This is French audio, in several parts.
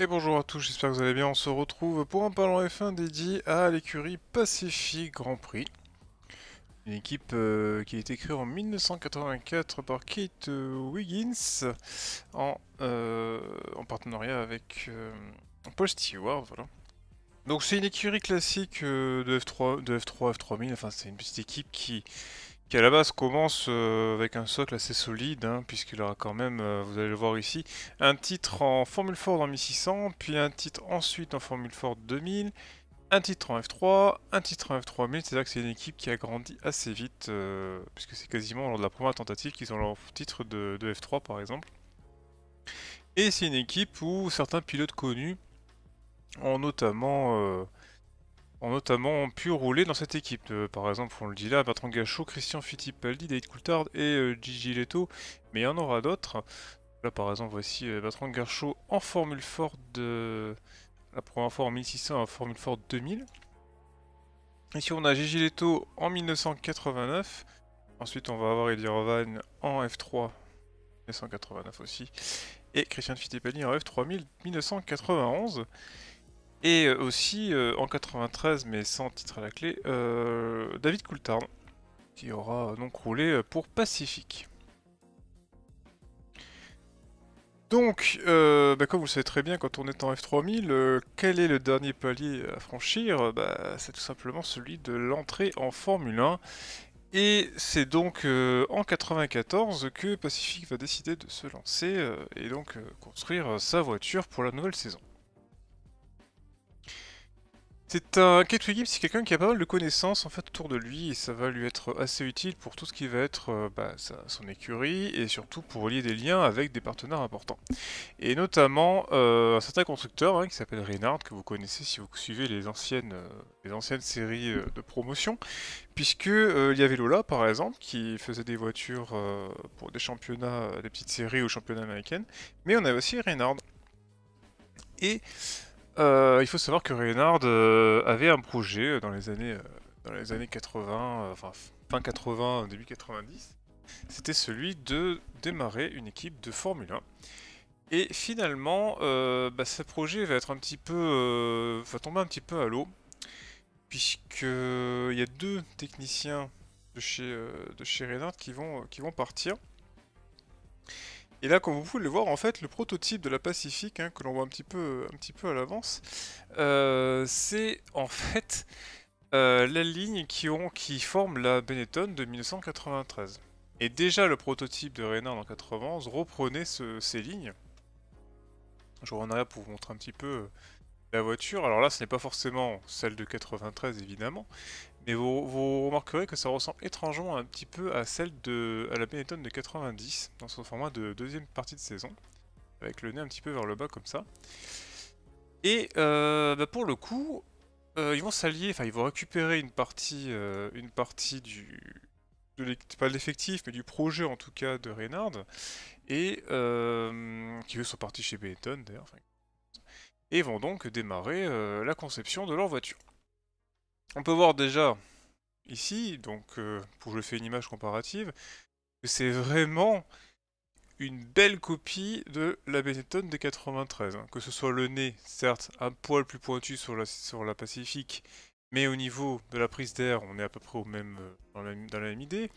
Et bonjour à tous, j'espère que vous allez bien. On se retrouve pour un ballon F1 dédié à l'écurie Pacific Grand Prix. Une équipe qui a été créée en 1984 par Kate Wiggins en partenariat avec Paul Stewart. Voilà. Donc c'est une écurie classique de F3, de F3, F3000. Enfin, c'est une petite équipe qui à la base commence avec un socle assez solide, hein, puisqu'il aura quand même, vous allez le voir ici, un titre en Formule Ford en 1600, puis un titre ensuite en Formule Ford 2000, un titre en F3, un titre en F3000. C'est-à-dire que c'est une équipe qui a grandi assez vite, puisque c'est quasiment lors de la première tentative qu'ils ont leur titre de F3 par exemple. Et c'est une équipe où certains pilotes connus ont notamment pu rouler dans cette équipe. Par exemple, on le dit là, Bertrand Gachot, Christian Fittipaldi, David Coulthard et Gigi Leto, mais il y en aura d'autres. Là, par exemple, voici Bertrand Gachot en Formule Ford, la première fois en 1600 en Formule Ford 2000. Ici, on a Gigi Leto en 1989. Ensuite, on va avoir Eddie Irvine en F3 1989 aussi. Et Christian Fittipaldi en F3 1991. Et aussi en 93, mais sans titre à la clé, David Coulthard, qui aura donc roulé pour Pacific. Donc, comme vous le savez très bien, quand on est en F3000, quel est le dernier palier à franchir? C'est tout simplement celui de l'entrée en Formule 1. Et c'est donc en 94 que Pacific va décider de se lancer et donc construire sa voiture pour la nouvelle saison. C'est un Kate Wiggins, c'est quelqu'un qui a pas mal de connaissances en fait autour de lui et ça va lui être assez utile pour tout ce qui va être son écurie et surtout pour lier des liens avec des partenaires importants. Et notamment un certain constructeur qui s'appelle Reynard, que vous connaissez si vous suivez les anciennes séries de promotion, puisque il y avait Lola par exemple qui faisait des voitures pour des championnats, des petites séries ou championnats américaines, mais on avait aussi Reynard. Et il faut savoir que Reynard avait un projet dans les années 80, enfin fin 80, début 90. C'était celui de démarrer une équipe de Formule 1. Et finalement, ce projet va être va tomber un petit peu à l'eau, puisque il y a deux techniciens de chez Reynard qui vont partir. Et là, comme vous pouvez le voir, en fait, le prototype de la Pacific, que l'on voit un petit peu à l'avance, c'est en fait la ligne qui forme la Benetton de 1993. Et déjà, le prototype de Reynard en 91 reprenait ces lignes. Je reviens en arrière pour vous montrer un petit peu la voiture. Alors là, ce n'est pas forcément celle de 93, évidemment, mais vous remarquerez que ça ressemble étrangement un petit peu à la Benetton de 90, dans son format de deuxième partie de saison, avec le nez un petit peu vers le bas comme ça. Et pour le coup, ils vont s'allier, enfin ils vont récupérer une partie pas de l'effectif, mais du projet en tout cas de Reynard, et qui eux sont partis chez Benetton d'ailleurs, et vont donc démarrer la conception de leur voiture. On peut voir déjà ici, donc pour je fais une image comparative, que c'est vraiment une belle copie de la Benetton des 93. Que ce soit le nez, certes, un poil plus pointu sur la Pacifique, mais au niveau de la prise d'air, on est à peu près dans la même idée.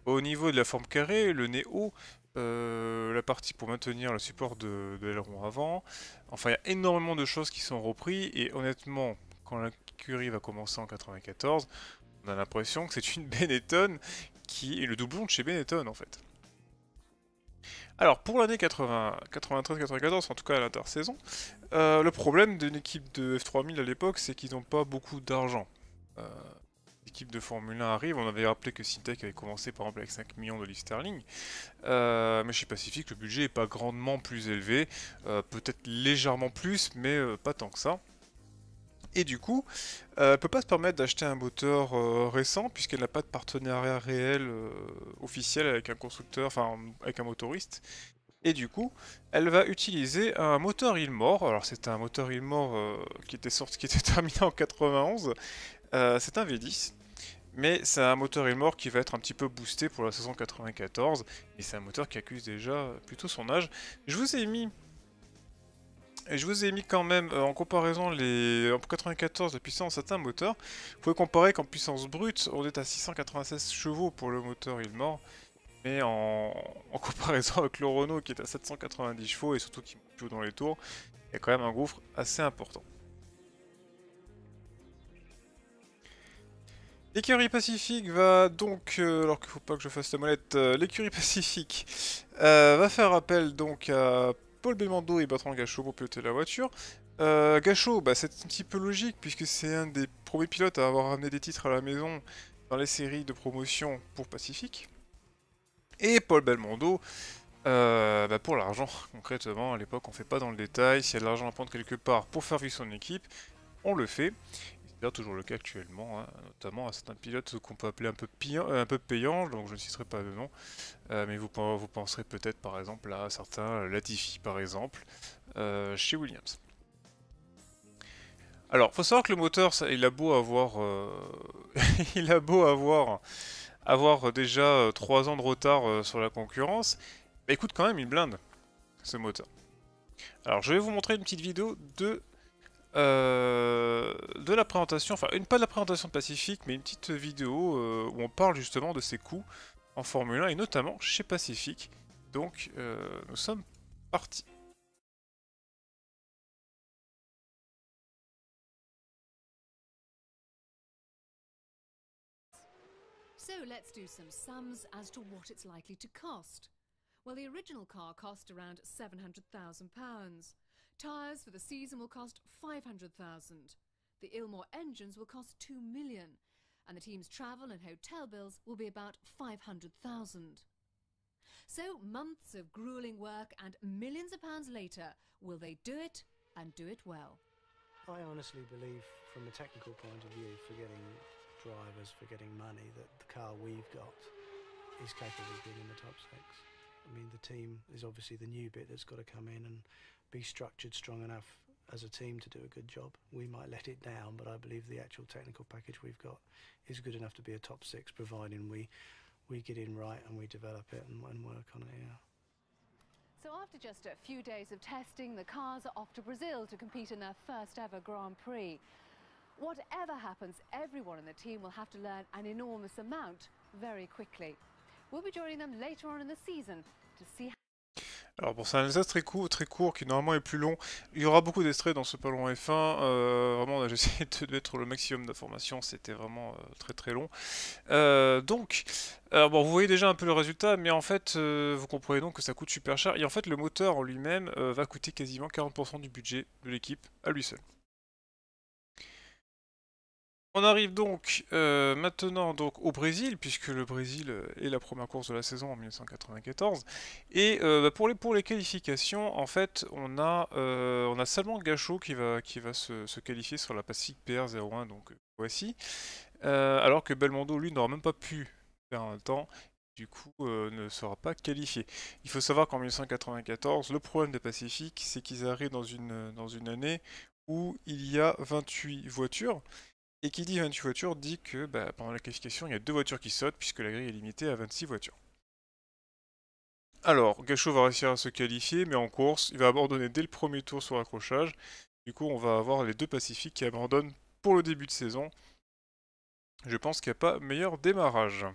Au niveau de la forme carrée, le nez haut, la partie pour maintenir le support de l'aileron avant. Enfin, il y a énormément de choses qui sont reprises, et honnêtement, quand l'écurie va commencer en 94, on a l'impression que c'est une Benetton qui est le doublon de chez Benetton en fait. Alors pour l'année 93-94, en tout cas à l'intersaison, le problème d'une équipe de F3000 à l'époque, c'est qu'ils n'ont pas beaucoup d'argent. Euh, L'équipe de Formule 1 arrive, on avait rappelé que Syntec avait commencé par exemple avec 5 millions de livres sterling, mais chez Pacific le budget n'est pas grandement plus élevé, peut-être légèrement plus, mais pas tant que ça. Et du coup, elle ne peut pas se permettre d'acheter un moteur récent puisqu'elle n'a pas de partenariat réel officiel avec un constructeur, enfin avec un motoriste. Et du coup, elle va utiliser un moteur Ilmor. Alors c'était un moteur Ilmor qui était terminé en 91. C'est un V10, mais c'est un moteur Ilmor qui va être un petit peu boosté pour la saison 94. Et c'est un moteur qui accuse déjà plutôt son âge. Je vous ai mis Et je vous ai mis quand même en comparaison en 94 la puissance de certains moteurs. Vous pouvez comparer qu'en puissance brute, on est à 696 chevaux pour le moteur Ilmor. Mais en comparaison avec le Renault qui est à 790 chevaux et surtout qui monte plus haut dans les tours, il y a quand même un gouffre assez important. L'écurie Pacifique va donc, alors qu'il ne faut pas que je fasse la molette, l'écurie Pacifique va faire appel donc à Paul Belmondo et Bertrand Gachot pour piloter la voiture. Gachot, bah, c'est un petit peu logique puisque c'est un des premiers pilotes à avoir ramené des titres à la maison dans les séries de promotion pour Pacifique. Et Paul Belmondo, bah pour l'argent, concrètement, à l'époque on fait pas dans le détail, s'il y a de l'argent à prendre quelque part pour faire vivre son équipe, on le fait. C'est d'ailleurs toujours le cas actuellement, hein, notamment à certains pilotes qu'on peut appeler un peu payants, donc je ne citerai pas de nom, mais vous penserez peut-être par exemple à certains Latifi par exemple, chez Williams. Alors, faut savoir que le moteur, il a beau avoir, il a beau avoir déjà 3 ans de retard sur la concurrence, bah, il coûte quand même une blinde, ce moteur. Alors, je vais vous montrer une petite vidéo de la présentation, enfin, pas de la présentation de Pacific, mais une petite vidéo où on parle justement de ses coûts en Formule 1 et notamment chez Pacific. Donc, nous sommes partis. So let's do some sums as to what it's likely to cost. Well, the original car cost around £700,000. Tyres for the season will cost £500,000. The Ilmor engines will cost £2 million. And the team's travel and hotel bills will be about £500,000. So months of grueling work and millions of pounds later, will they do it and do it well? I honestly believe, from a technical point of view, for getting drivers, for getting money, that the car we've got is capable of being in the top six. I mean, the team is obviously the new bit that's got to come in and be structured strong enough as a team to do a good job. We might let it down, but I believe the actual technical package we've got is good enough to be a top six, providing we get in right and we develop it and work on it, yeah. So after just a few days of testing, the cars are off to Brazil to compete in their first ever Grand Prix. Whatever happens, everyone in the team will have to learn an enormous amount very quickly. We'll be joining them later on in the season to see how... Alors bon, c'est un extrait très court qui normalement est plus long. Il y aura beaucoup d'extraits dans ce Ballon F1. Vraiment, j'ai essayé de mettre le maximum d'informations. C'était vraiment très long. Bon, vous voyez déjà un peu le résultat, mais en fait, vous comprenez donc que ça coûte super cher. Et en fait, le moteur en lui-même va coûter quasiment 40% du budget de l'équipe à lui seul. On arrive donc maintenant donc au Brésil, puisque le Brésil est la première course de la saison en 1994. Et pour les qualifications, en fait, on a seulement Gachot qui va se qualifier sur la Pacific PR01, donc voici. Alors que Belmondo, lui, n'aura même pas pu faire un temps, du coup ne sera pas qualifié. Il faut savoir qu'en 1994, le problème des Pacifiques, c'est qu'ils arrivent dans une année où il y a 28 voitures. Et qui dit 28 voitures dit que pendant la qualification, il y a 2 voitures qui sautent puisque la grille est limitée à 26 voitures. Alors, Gachot va réussir à se qualifier, mais en course, il va abandonner dès le premier tour sur accrochage. Du coup, on va avoir les deux Pacifiques qui abandonnent pour le début de saison. Je pense qu'il n'y a pas meilleur démarrage.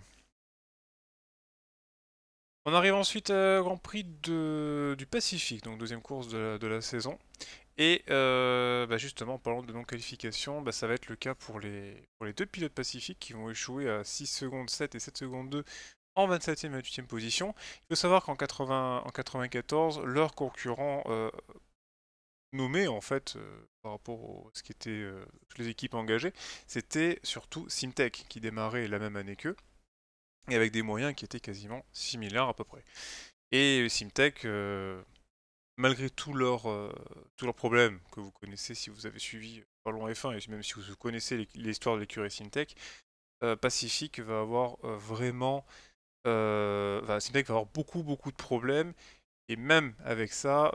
On arrive ensuite au Grand Prix du Pacifique, donc deuxième course de la saison. Et justement, en parlant de non-qualification, ça va être le cas pour les deux pilotes pacifiques qui vont échouer à 6 secondes 7 et 7 secondes 2 en 27e et 28e position. Il faut savoir qu'en 94, leur concurrent nommé en fait par rapport à ce qui était toutes les équipes engagées, c'était surtout Simtech qui démarrait la même année qu'eux et avec des moyens qui étaient quasiment similaires à peu près. Et Simtech, malgré tous leurs problèmes que vous connaissez si vous avez suivi Ballon F1 et même si vous connaissez l'histoire de l'écurie Simtech, Pacific va avoir Simtech va avoir beaucoup de problèmes et même avec ça,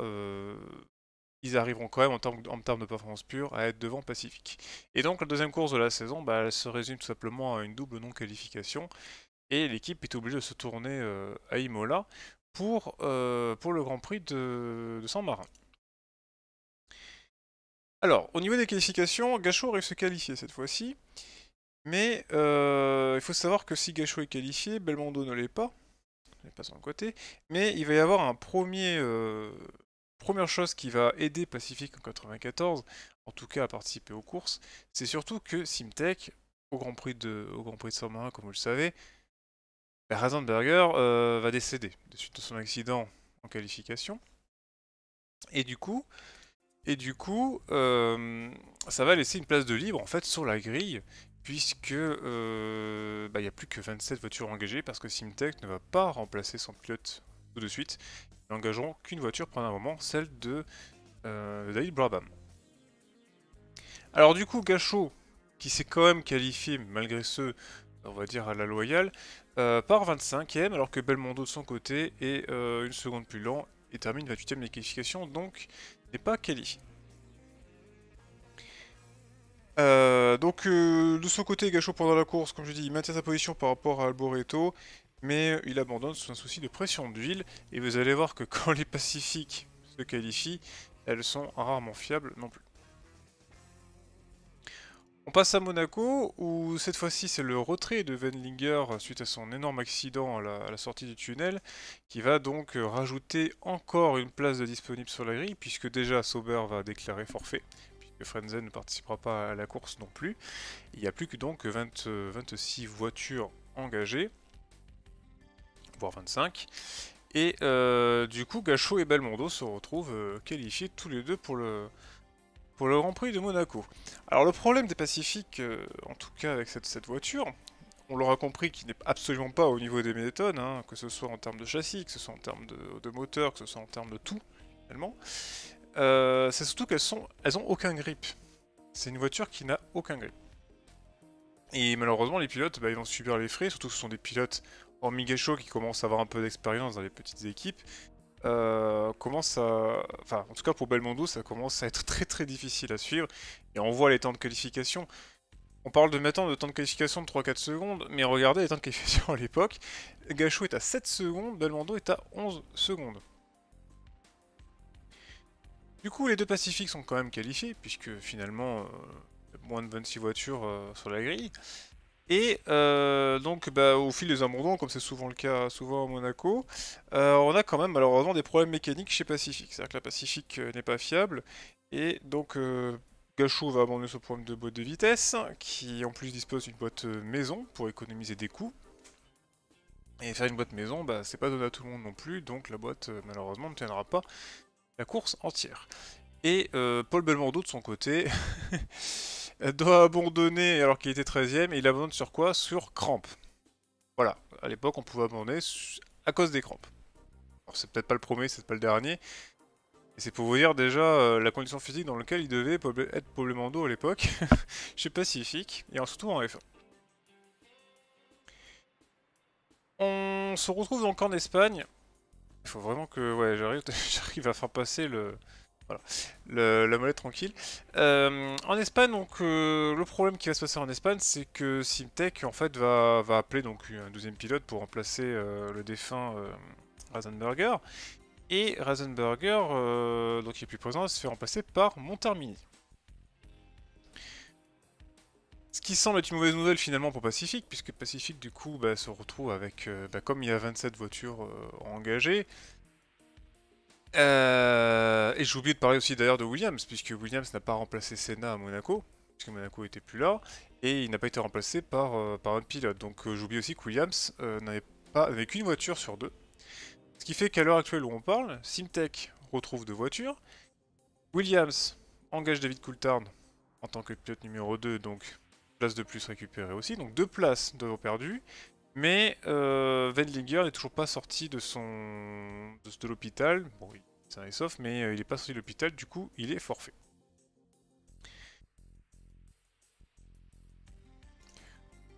ils arriveront quand même en termes de performance pure à être devant Pacific. Et donc la deuxième course de la saison, elle se résume tout simplement à une double non-qualification et l'équipe est obligée de se tourner à Imola pour le Grand Prix de San Marin. Alors, au niveau des qualifications, Gachot arrive à se qualifier cette fois-ci. Mais il faut savoir que si Gachot est qualifié, Belmondo ne l'est pas. Il n'est pas sur le côté. Mais il va y avoir un première chose qui va aider Pacific en 94, en tout cas à participer aux courses, c'est surtout que Simtek, au Grand Prix de Saint-Marin, comme vous le savez, Rasenberger va décéder de suite de son accident en qualification. Et du coup, ça va laisser une place de libre en fait sur la grille, puisque il n'y a plus que 27 voitures engagées, parce que Simtek ne va pas remplacer son pilote tout de suite. Ils n'engageront qu'une voiture pendant un moment, celle de David Brabham. Alors du coup, Gachot, qui s'est quand même qualifié, malgré ce, on va dire à la loyale, part 25ème, alors que Belmondo de son côté est une seconde plus lent et termine 28ème des qualifications, donc n'est pas qualifié. De son côté, Gachot pendant la course, comme je dis, il maintient sa position par rapport à Alboreto, mais il abandonne sous un souci de pression d'huile, et vous allez voir que quand les Pacifiques se qualifient, elles sont rarement fiables non plus. On passe à Monaco, où cette fois-ci c'est le retrait de Wendlinger suite à son énorme accident à la sortie du tunnel, qui va donc rajouter encore une place de disponible sur la grille, puisque déjà Sauber va déclarer forfait, puisque Frenzen ne participera pas à la course non plus. Il n'y a plus que donc 26 voitures engagées, voire 25. Et du coup, Gachot et Belmondo se retrouvent qualifiés tous les deux pour le Grand Prix de Monaco. Alors le problème des Pacifiques, en tout cas avec cette voiture, on l'aura compris qu'il n'est absolument pas au niveau des Benetton, hein, que ce soit en termes de châssis, que ce soit en termes de moteur, que ce soit en termes de tout, finalement. C'est surtout elles ont aucun grip. C'est une voiture qui n'a aucun grip. Et malheureusement, les pilotes, ils vont subir les frais, surtout que ce sont des pilotes, hormis Gachot, qui commencent à avoir un peu d'expérience dans les petites équipes. Enfin, en tout cas pour Belmondo, ça commence à être très très difficile à suivre. Et on voit les temps de qualification. On parle de maintenant de temps de qualification de 3-4 secondes, mais regardez les temps de qualification à l'époque. Gachot est à 7 secondes, Belmondo est à 11 secondes. Du coup, les deux Pacifiques sont quand même qualifiés, puisque finalement, moins de 26 voitures sur la grille. Et donc au fil des abandons, comme c'est souvent le cas à Monaco, on a quand même malheureusement des problèmes mécaniques chez Pacific. C'est-à-dire que la Pacific n'est pas fiable, et donc Gachot va abandonner ce problème de boîte de vitesse, qui en plus dispose d'une boîte maison pour économiser des coûts. Et faire une boîte maison, c'est pas donné à tout le monde non plus, donc la boîte malheureusement ne tiendra pas la course entière. Et Paul Belmondo de son côté doit abandonner alors qu'il était 13ème, et il abandonne sur quoi? Sur crampes. Voilà, à l'époque on pouvait abandonner à cause des crampes. Alors c'est peut-être pas le premier, c'est pas le dernier, et c'est pour vous dire déjà la condition physique dans laquelle il devait être Paul Belmondo à l'époque, chez Pacific, et surtout en F1. On se retrouve donc en Espagne. Il faut vraiment que j'arrive à faire passer voilà, la molette tranquille. En Espagne, donc le problème qui va se passer en Espagne, c'est que Simtek en fait va appeler donc un deuxième pilote pour remplacer le défunt Rasenberger. Et Rasenberger, donc qui est plus présent, se fait remplacer par Montermini. Ce qui semble être une mauvaise nouvelle finalement pour Pacific, puisque Pacific du coup se retrouve avec, comme il y a 27 voitures engagées. Et j'ai oublié de parler aussi d'ailleurs de Williams, puisque Williams n'a pas remplacé Senna à Monaco, puisque Monaco était plus là, et il n'a pas été remplacé par un pilote. Donc j'oublie aussi que Williams n'avait qu'une voiture sur deux. Ce qui fait qu'à l'heure actuelle où on parle, Simtek retrouve deux voitures, Williams engage David Coulthard en tant que pilote numéro 2, donc place de plus récupérée aussi, donc 2 places de perdues, mais Wendlinger n'est toujours pas sorti de l'hôpital. Bon, il est sain et sauf, mais il n'est pas sorti de l'hôpital, du coup, il est forfait.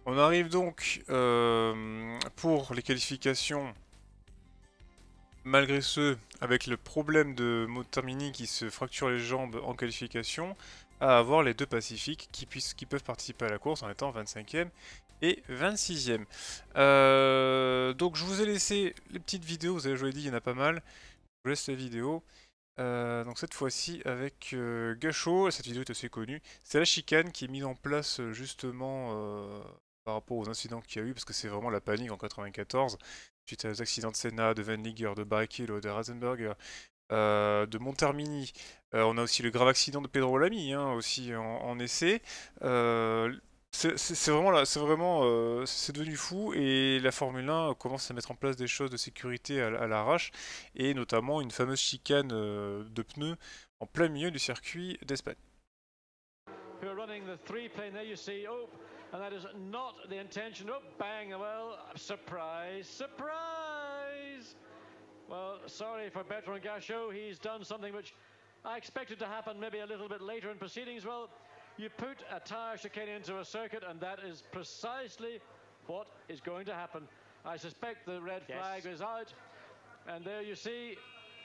On arrive donc pour les qualifications, malgré ce, avec le problème de Montermini qui se fracture les jambes en qualification, à avoir les deux Pacifiques qui peuvent participer à la course en étant 25e et 26e. Donc je vous ai laissé les petites vidéos, vous avez, je vous l'ai dit, il y en a pas mal. Je vous laisse la vidéo. Donc cette fois-ci avec Gachot, cette vidéo est assez connue. C'est la chicane qui est mise en place justement par rapport aux incidents qu'il y a eu, parce que c'est vraiment la panique en 94, suite aux accidents de Senna, de Wendlinger, de Barrichello, de Ratzenberger, de Montermini. On a aussi le grave accident de Pedro Lamy, hein, aussi en essai. C'est vraiment là, c'est devenu fou et la Formule 1 commence à mettre en place des choses de sécurité à l'arrache et notamment une fameuse chicane de pneus en plein milieu du circuit d'Espagne. Who are running the three-plane there you see, oh, and that is not the intention, oh, bang, well, surprise, surprise! Well, sorry for Bertrand Gachot, he's done something which I expected to happen maybe a little bit later in proceedings. Well, you put a tyre chicane into a circuit and that is precisely what is going to happen. I suspect the red flag is out, and there you see,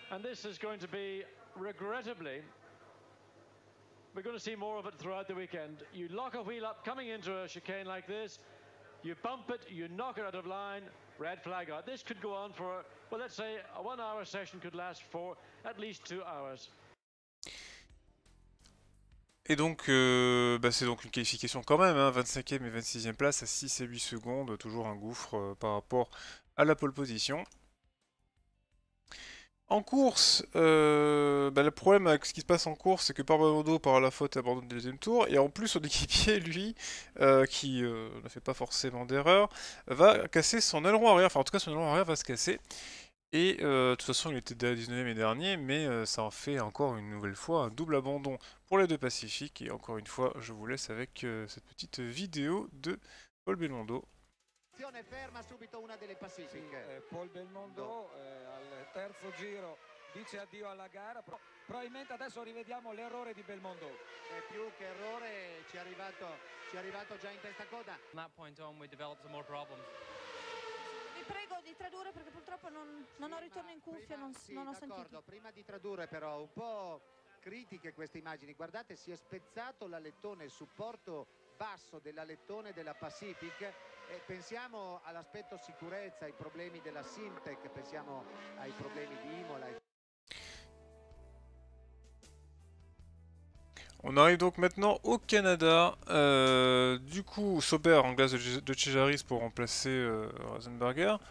and this is going to be, regrettably, we're going to see more of it throughout the weekend. You lock a wheel up coming into a chicane like this, you bump it, you knock it out of line, red flag out. This could go on for, well, let's say a 1 hour session could last for at least 2 hours. Et donc, c'est donc une qualification quand même, hein, 25e et 26e place à 6 et 8 secondes, toujours un gouffre par rapport à la pole position. En course, le problème avec ce qui se passe en course, c'est que Parmando, par la faute, abandonne le deuxième tour, et en plus son équipier, lui, qui ne fait pas forcément d'erreur, va casser son aileron arrière, enfin en tout cas son aileron arrière va se casser. Et de toute façon il était déjà 19e et dernier, mais ça en fait encore une nouvelle fois un double abandon pour les deux Pacifiques. Et encore une fois, je vous laisse avec cette petite vidéo de Paul Belmondo. Ferma subito una delle Pacific. Paul Belmondo al terzo giro dice addio alla gara. Probabilmente adesso rivediamo l'errore di Belmondo. E più che errore ci è arrivato già in testa coda. From that point on we developed some more problems. Vi prego di tradurre perché purtroppo non ho ritorno in cuffia, non ho sentito. Prima di tradurre però un po' critiche queste immagini. Guardate, si è spezzato l'alettone, il supporto basso dell'alettone della Pacific. E pensiamo all'aspetto sicurezza, ai problemi della Simtech, pensiamo ai problemi di Imola. On arrive donc maintenant au Canada. Du coup, Sauber engage de Chejaris pour remplacer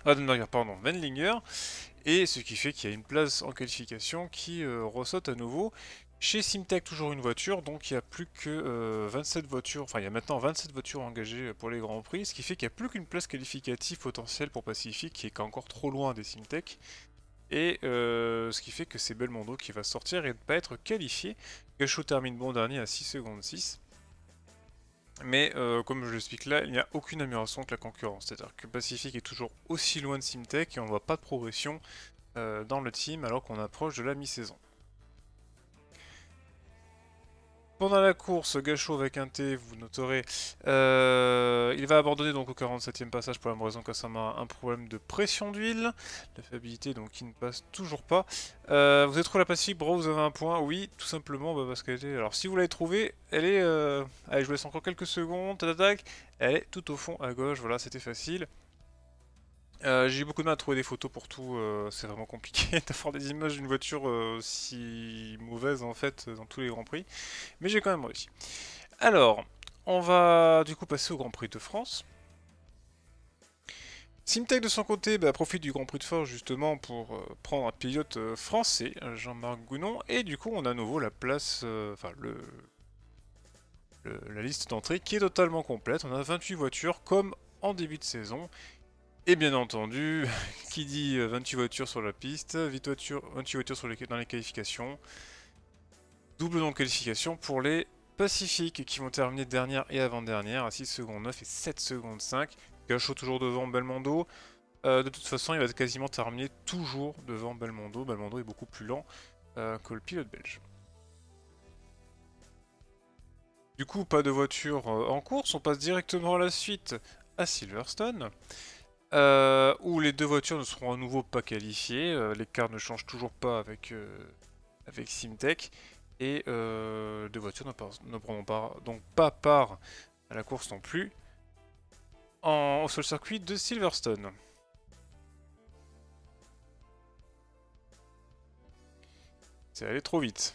Wendlinger. Et ce qui fait qu'il y a une place en qualification qui ressaute à nouveau. Chez Simtech, toujours une voiture, donc il n'y a plus que 27 voitures, enfin il y a maintenant 27 voitures engagées pour les Grands Prix, ce qui fait qu'il n'y a plus qu'une place qualificative potentielle pour Pacific, qui est encore trop loin des Simtech. Et ce qui fait que c'est Belmondo qui va sortir et ne pas être qualifié. Gachot termine bon dernier à 6 secondes 6. Mais comme je l'explique là, il n'y a aucune amélioration que la concurrence. C'est-à-dire que Pacific est toujours aussi loin de Simtech et on ne voit pas de progression dans le team alors qu'on approche de la mi-saison. Pendant la course, Gachot avec un T, vous noterez, il va abandonner donc au 47e passage pour la même raison que ça a un problème de pression d'huile. La fiabilité donc qui ne passe toujours pas. Vous avez trouvé la Pacific, bravo, vous avez un point. Oui, tout simplement parce qu'elle est... Alors si vous l'avez trouvée, elle est... Allez, je vous laisse encore quelques secondes, tatac. Elle est tout au fond à gauche, voilà, c'était facile. J'ai eu beaucoup de mal à trouver des photos pour tout, c'est vraiment compliqué d'avoir des images d'une voiture si mauvaise en fait dans tous les Grands Prix, mais j'ai quand même réussi. Alors, on va du coup passer au Grand Prix de France. Simtech de son côté profite du Grand Prix de France justement pour prendre un pilote français, Jean-Marc Gounon, et du coup on a à nouveau la place, la liste d'entrée qui est totalement complète. On a 28 voitures comme en début de saison. Et bien entendu, qui dit 28 voitures sur la piste, 28 voitures dans les qualifications. Double non-qualification pour les Pacifiques qui vont terminer dernière et avant-dernière à 6 secondes 9 et 7 secondes 5. Gachot toujours devant Belmondo. De toute façon, il va quasiment terminer toujours devant Belmondo. Belmondo est beaucoup plus lent que le pilote belge. Du coup, pas de voiture en course. On passe directement à la suite à Silverstone. Où les deux voitures ne seront à nouveau pas qualifiées, l'écart ne change toujours pas avec Simtech, et les deux voitures ne prendront donc pas part à la course non plus sur le circuit de Silverstone. C'est allé trop vite.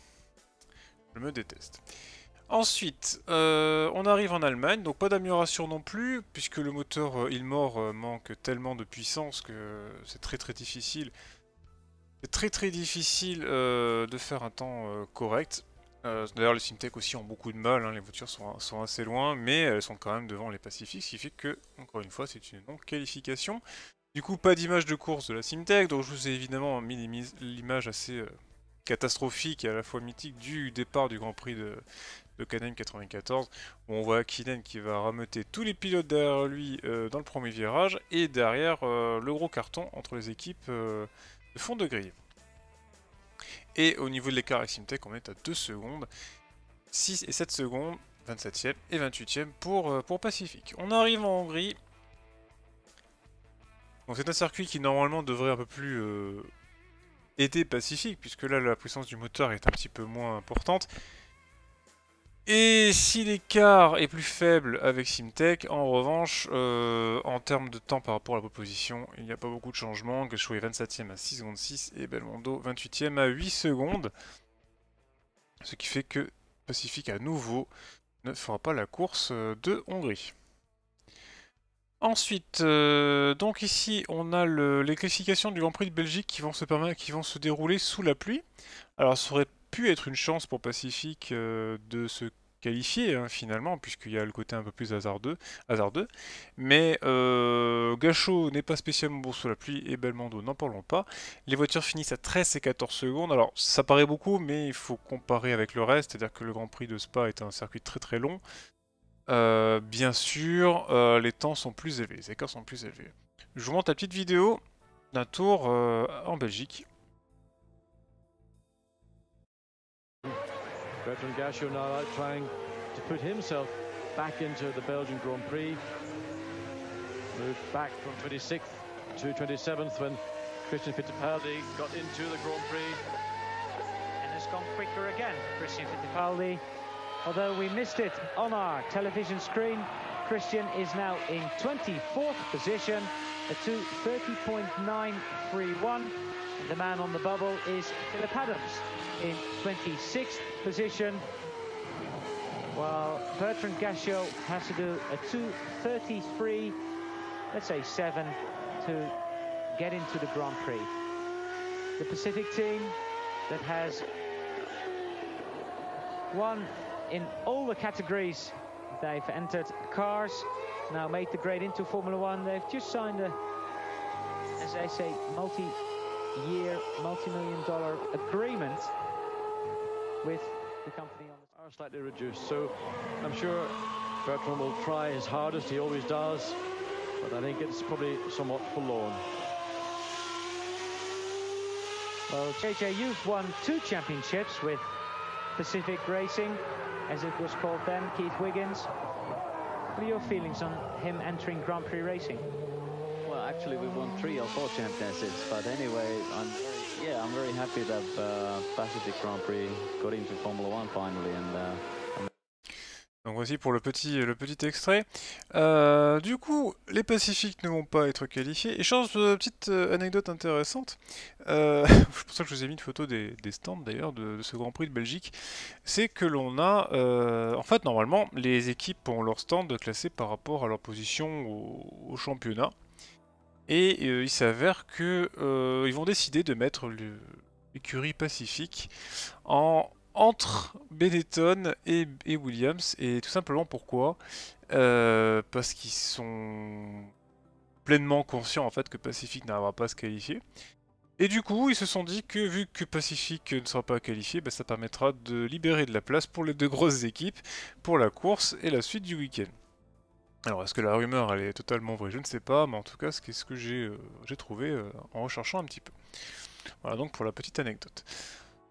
Je me déteste. Ensuite, on arrive en Allemagne, donc pas d'amélioration non plus, puisque le moteur Ilmor manque tellement de puissance que c'est très difficile. C'est très difficile de faire un temps correct. D'ailleurs les Simtek aussi ont beaucoup de mal, hein, les voitures sont assez loin, mais elles sont quand même devant les Pacifiques, ce qui fait que, encore une fois, c'est une non-qualification. Du coup, pas d'image de course de la Simtek, donc je vous ai évidemment mis l'image assez catastrophique et à la fois mythique du départ du Grand Prix de Cannes 94, où on voit Hakkinen qui va rameuter tous les pilotes derrière lui dans le premier virage, et derrière le gros carton entre les équipes de fond de grille. Et au niveau de l'écart avec Simtek, on est à 2 secondes, 6 et 7 secondes, 27e et 28e pour Pacifique. On arrive en Hongrie. Donc c'est un circuit qui normalement devrait un peu plus aider Pacifique, puisque là la puissance du moteur est un petit peu moins importante. Et si l'écart est plus faible avec Simtek, en revanche, en termes de temps par rapport à la proposition, il n'y a pas beaucoup de changements. Gachot est 27e à 6 secondes 6 et Belmondo 28e à 8 secondes. Ce qui fait que Pacifique à nouveau ne fera pas la course de Hongrie. Ensuite, donc ici on a les classifications du Grand Prix de Belgique qui vont se dérouler sous la pluie. Alors ça aurait pu être une chance pour Pacifique de se qualifier hein, finalement, puisqu'il y a le côté un peu plus hasardeux. Mais Gachot n'est pas spécialement bon sous la pluie et Belmondo n'en parlons pas. Les voitures finissent à 13 et 14 secondes. Alors ça paraît beaucoup, mais il faut comparer avec le reste, c'est-à-dire que le Grand Prix de Spa est un circuit très long. Bien sûr, les temps sont plus élevés, les écarts sont plus élevés. Je vous montre la petite vidéo d'un tour en Belgique. Bertrand Gachot now out trying to put himself back into the Belgian Grand Prix. Moved back from 26th to 27th when Christian Fittipaldi got into the Grand Prix. And has gone quicker again, Christian Fittipaldi. Although we missed it on our television screen, Christian is now in 24th position, a 2:30.931. The man on the bubble is Philip Adams in 26th position, while Bertrand Gachot has to do a 2:33, let's say 7, to get into the Grand Prix. The Pacific team that has won in all the categories they've entered cars, now made the grade into Formula One. They've just signed a, as I say, multi-year, multi-million-dollar agreement with the company on the are slightly reduced, so I'm sure Bertrand will try his hardest, he always does, but I think it's probably somewhat forlorn. Well, JJ, you've won 2 championships with Pacific Racing, as it was called then, Keith Wiggins. What are your feelings on him entering Grand Prix racing? Well, actually, we won 3 or 4 championships, but anyway, I'm very happy that Pacific Grand Prix got into Formula One finally, and Donc voici pour le petit extrait. Du coup, les Pacifiques ne vont pas être qualifiés. Et chose, petite anecdote intéressante, c'est pour ça que je vous ai mis une photo des stands d'ailleurs de ce Grand Prix de Belgique, c'est que l'on a, en fait normalement, les équipes ont leur stand classé par rapport à leur position au championnat. Et il s'avère que ils vont décider de mettre l'écurie Pacifique entre Benetton et Williams, et tout simplement pourquoi parce qu'ils sont pleinement conscients en fait que Pacific n'arrivera pas à se qualifier, et du coup ils se sont dit que vu que Pacific ne sera pas qualifié, ça permettra de libérer de la place pour les 2 grosses équipes pour la course et la suite du week-end. Alors est-ce que la rumeur elle est totalement vraie, je ne sais pas, mais en tout cas c'est ce que j'ai trouvé en recherchant un petit peu. Voilà donc pour la petite anecdote.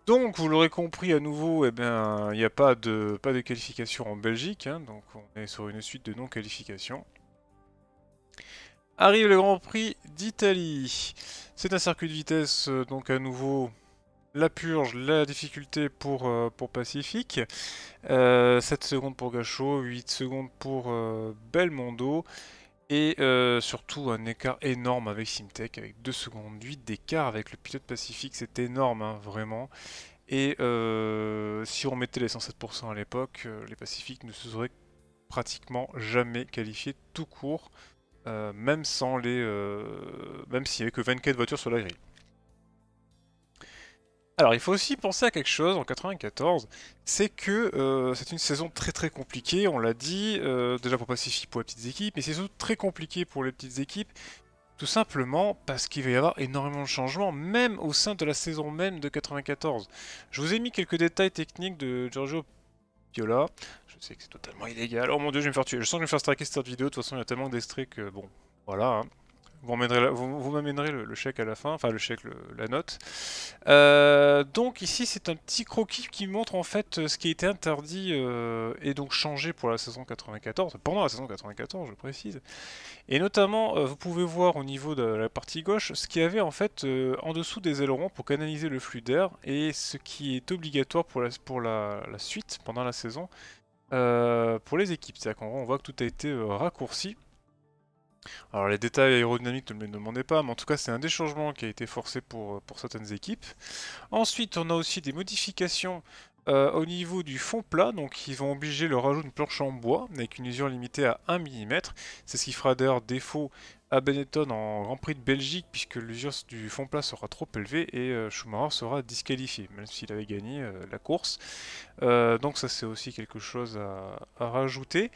Donc, vous l'aurez compris, à nouveau, il n'y a pas de qualification en Belgique, hein, donc on est sur une suite de non-qualification. Arrive le Grand Prix d'Italie. C'est un circuit de vitesse, donc à nouveau, la purge, la difficulté pour Pacific. 7 secondes pour Gachot, 8 secondes pour Belmondo. Et surtout un écart énorme avec Simtek, avec 2 secondes 8 d'écart avec le pilote Pacifique, c'est énorme, hein, vraiment. Et si on mettait les 107% à l'époque, les Pacifiques ne se seraient pratiquement jamais qualifiés tout court, même sans même s'il n'y avait que 24 voitures sur la grille. Alors il faut aussi penser à quelque chose en 94, c'est que c'est une saison très très compliquée, on l'a dit, déjà pour Pacific, pour les petites équipes, mais c'est surtout très compliqué pour les petites équipes, tout simplement parce qu'il va y avoir énormément de changements, même au sein de la saison même de 94. Je vous ai mis quelques détails techniques de Giorgio Piola, je sais que c'est totalement illégal, oh mon dieu je vais me faire tuer, je sens que je vais me faire striker cette vidéo, de toute façon il y a tellement d'extraits que bon, voilà, hein. Vous m'amènerez le chèque à la fin, enfin le chèque, la note. Donc ici c'est un petit croquis qui montre en fait ce qui a été interdit et donc changé pour la saison 94, pendant la saison 94 je précise. Et notamment vous pouvez voir au niveau de la partie gauche ce qu'il y avait en fait en dessous des ailerons pour canaliser le flux d'air et ce qui est obligatoire pour la suite pendant la saison pour les équipes. C'est-à-dire qu'en gros on voit que tout a été raccourci. Alors les détails aérodynamiques ne me les demandez pas, mais en tout cas c'est un des changements qui a été forcé pour certaines équipes. Ensuite on a aussi des modifications au niveau du fond plat, donc ils vont obliger le rajout d'une planche en bois avec une usure limitée à 1 mm. C'est ce qui fera d'ailleurs défaut à Benetton en Grand Prix de Belgique puisque l'usure du fond plat sera trop élevée et Schumacher sera disqualifié, même s'il avait gagné la course. Donc ça c'est aussi quelque chose à rajouter.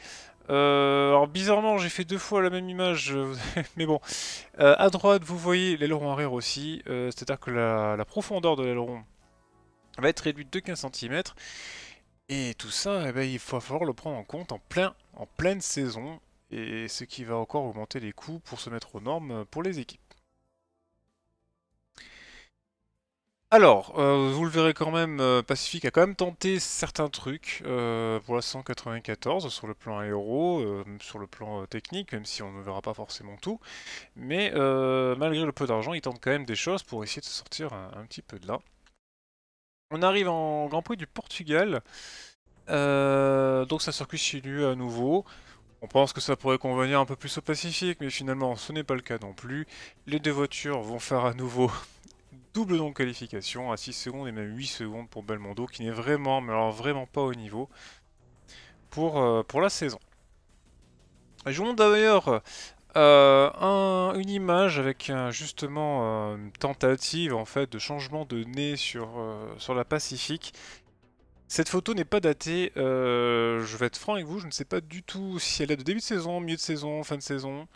Alors bizarrement j'ai fait 2 fois la même image, mais bon. À droite vous voyez l'aileron arrière aussi, c'est-à-dire que la profondeur de l'aileron va être réduite de 15 cm. Et tout ça, eh ben, il va falloir le prendre en compte en pleine saison, et ce qui va encore augmenter les coûts pour se mettre aux normes pour les équipes. Alors, vous le verrez quand même, Pacific a quand même tenté certains trucs pour la 194 sur le plan aéro, sur le plan technique, même si on ne verra pas forcément tout. Mais malgré le peu d'argent, ils tentent quand même des choses pour essayer de se sortir un petit peu de là. On arrive en Grand Prix du Portugal, donc c'est un circuit sinueux à nouveau. On pense que ça pourrait convenir un peu plus au Pacifique, mais finalement ce n'est pas le cas non plus. Les deux voitures vont faire à nouveau double non-qualification à 6 secondes et même 8 secondes pour Belmondo, qui n'est vraiment, mais alors vraiment pas au niveau pour la saison. Et je vous montre d'ailleurs une image avec justement une tentative en fait de changement de nez sur la Pacifique. Cette photo n'est pas datée, je vais être franc avec vous, je ne sais pas du tout si elle est de début de saison, milieu de saison, fin de saison.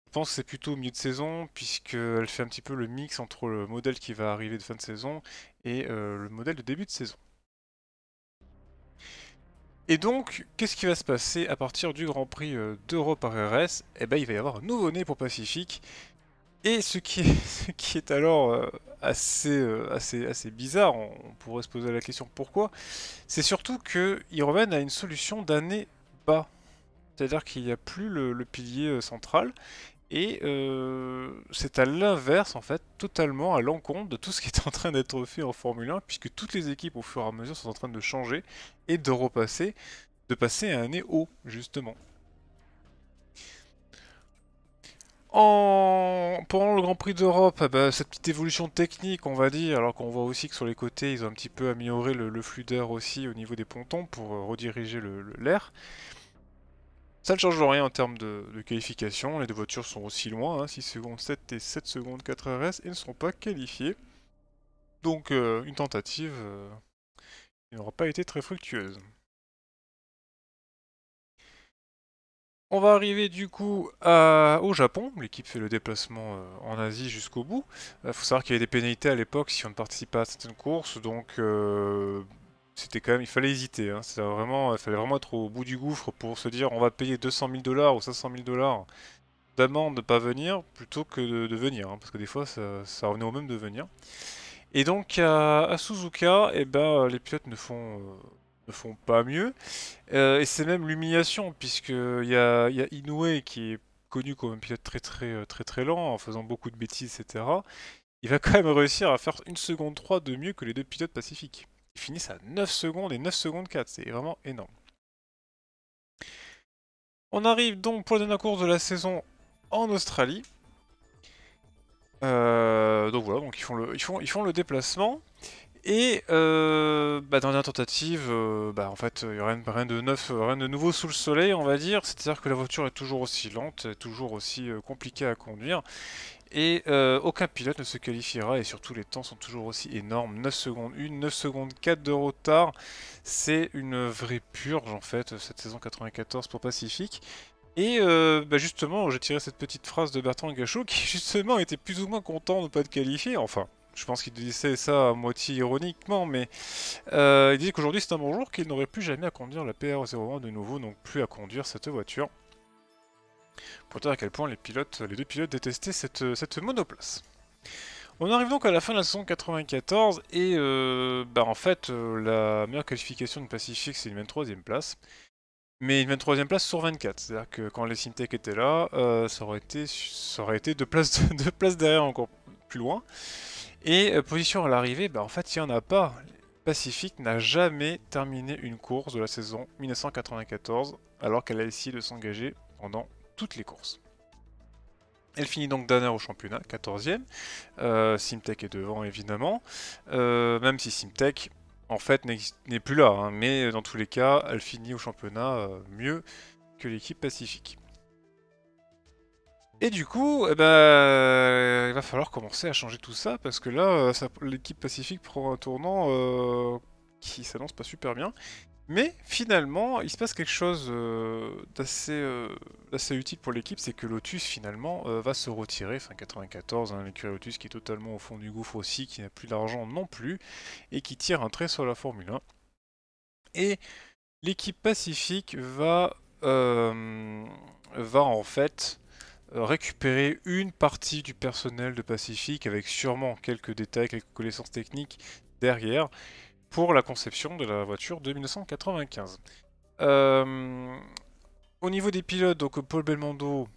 Je pense que c'est plutôt au milieu de saison, puisqu'elle fait un petit peu le mix entre le modèle qui va arriver de fin de saison et le modèle de début de saison. Et donc, qu'est-ce qui va se passer à partir du Grand Prix d'Europe RRS? Eh ben, il va y avoir un nouveau-né pour Pacific. Et ce qui est alors assez bizarre, on pourrait se poser la question pourquoi, c'est surtout qu'ils reviennent à une solution d'année bas. C'est-à-dire qu'il n'y a plus le pilier central. Et c'est à l'inverse, en fait, totalement à l'encontre de tout ce qui est en train d'être fait en Formule 1, puisque toutes les équipes, au fur et à mesure, sont en train de changer et de passer à un nez haut, justement. Pendant le Grand Prix d'Europe, cette petite évolution technique, on va dire, alors qu'on voit aussi que sur les côtés, ils ont un petit peu amélioré le flux d'air aussi au niveau des pontons pour rediriger l'air. Ça ne change rien en termes de qualification, les deux voitures sont aussi loin, hein, 6 secondes 7 et 7 secondes 4 RS, et ne sont pas qualifiées. Donc une tentative qui n'aura pas été très fructueuse. On va arriver du coup au Japon, l'équipe fait le déplacement en Asie jusqu'au bout. Il faut savoir qu'il y avait des pénalités à l'époque si on ne participe pas à certaines courses, donc c'était quand même, il fallait hésiter, hein. Il fallait vraiment être au bout du gouffre pour se dire on va payer 200 000 $ ou 500 000 $ d'amende de ne pas venir plutôt que de venir, hein, parce que des fois ça revenait au même de venir. Et donc à Suzuka, eh ben, les pilotes ne font pas mieux, et c'est même l'humiliation puisqu'il y a Inoue qui est connu comme un pilote très lent en faisant beaucoup de bêtises, etc. Il va quand même réussir à faire 1 seconde 3 de mieux que les deux pilotes pacifiques. Ils finissent à 9 secondes et 9 secondes 4, c'est vraiment énorme. On arrive donc pour la dernière course de la saison en Australie. Donc voilà, donc ils font le déplacement. Et dans la tentative, en fait, il n'y a rien de neuf, rien de nouveau sous le soleil, on va dire. C'est-à-dire que la voiture est toujours aussi lente, toujours aussi compliquée à conduire. Et aucun pilote ne se qualifiera, et surtout les temps sont toujours aussi énormes. 9 secondes 1, 9 secondes 4 de retard. C'est une vraie purge, en fait, cette saison 94 pour Pacific. Et justement, j'ai tiré cette petite phrase de Bertrand Gachot, qui justement était plus ou moins content de ne pas être qualifié. Enfin, je pense qu'il disait ça à moitié ironiquement, mais il disait qu'aujourd'hui c'est un bon jour, qu'il n'aurait plus jamais à conduire la PR01 de nouveau, donc plus à conduire cette voiture. Pour dire à quel point les deux pilotes détestaient cette monoplace. On arrive donc à la fin de la saison 94, et en fait, la meilleure qualification de Pacific, c'est une 23e place. Mais une 23e place sur 24, c'est-à-dire que quand les Simtek étaient là, ça aurait été deux places derrière encore plus loin. Et position à l'arrivée, en fait, il n'y en a pas. Pacific n'a jamais terminé une course de la saison 1994, alors qu'elle a essayé de s'engager pendant toutes les courses. Elle finit donc dernière au championnat, 14e. Simtek est devant, évidemment. Même si Simtek, en fait, n'est plus là. Hein, mais dans tous les cas, elle finit au championnat mieux que l'équipe Pacific. Et du coup, il va falloir commencer à changer tout ça, parce que là, l'équipe Pacific prend un tournant qui s'annonce pas super bien. Mais finalement, il se passe quelque chose d'assez utile pour l'équipe, c'est que Lotus finalement va se retirer, fin 94, hein, l'écurie Lotus qui est totalement au fond du gouffre aussi, qui n'a plus d'argent non plus, et qui tire un trait sur la Formule 1. Et l'équipe Pacific va en fait récupérer une partie du personnel de Pacific, avec sûrement quelques détails, quelques connaissances techniques derrière, pour la conception de la voiture de 1995. Au niveau des pilotes, donc Paul Belmondo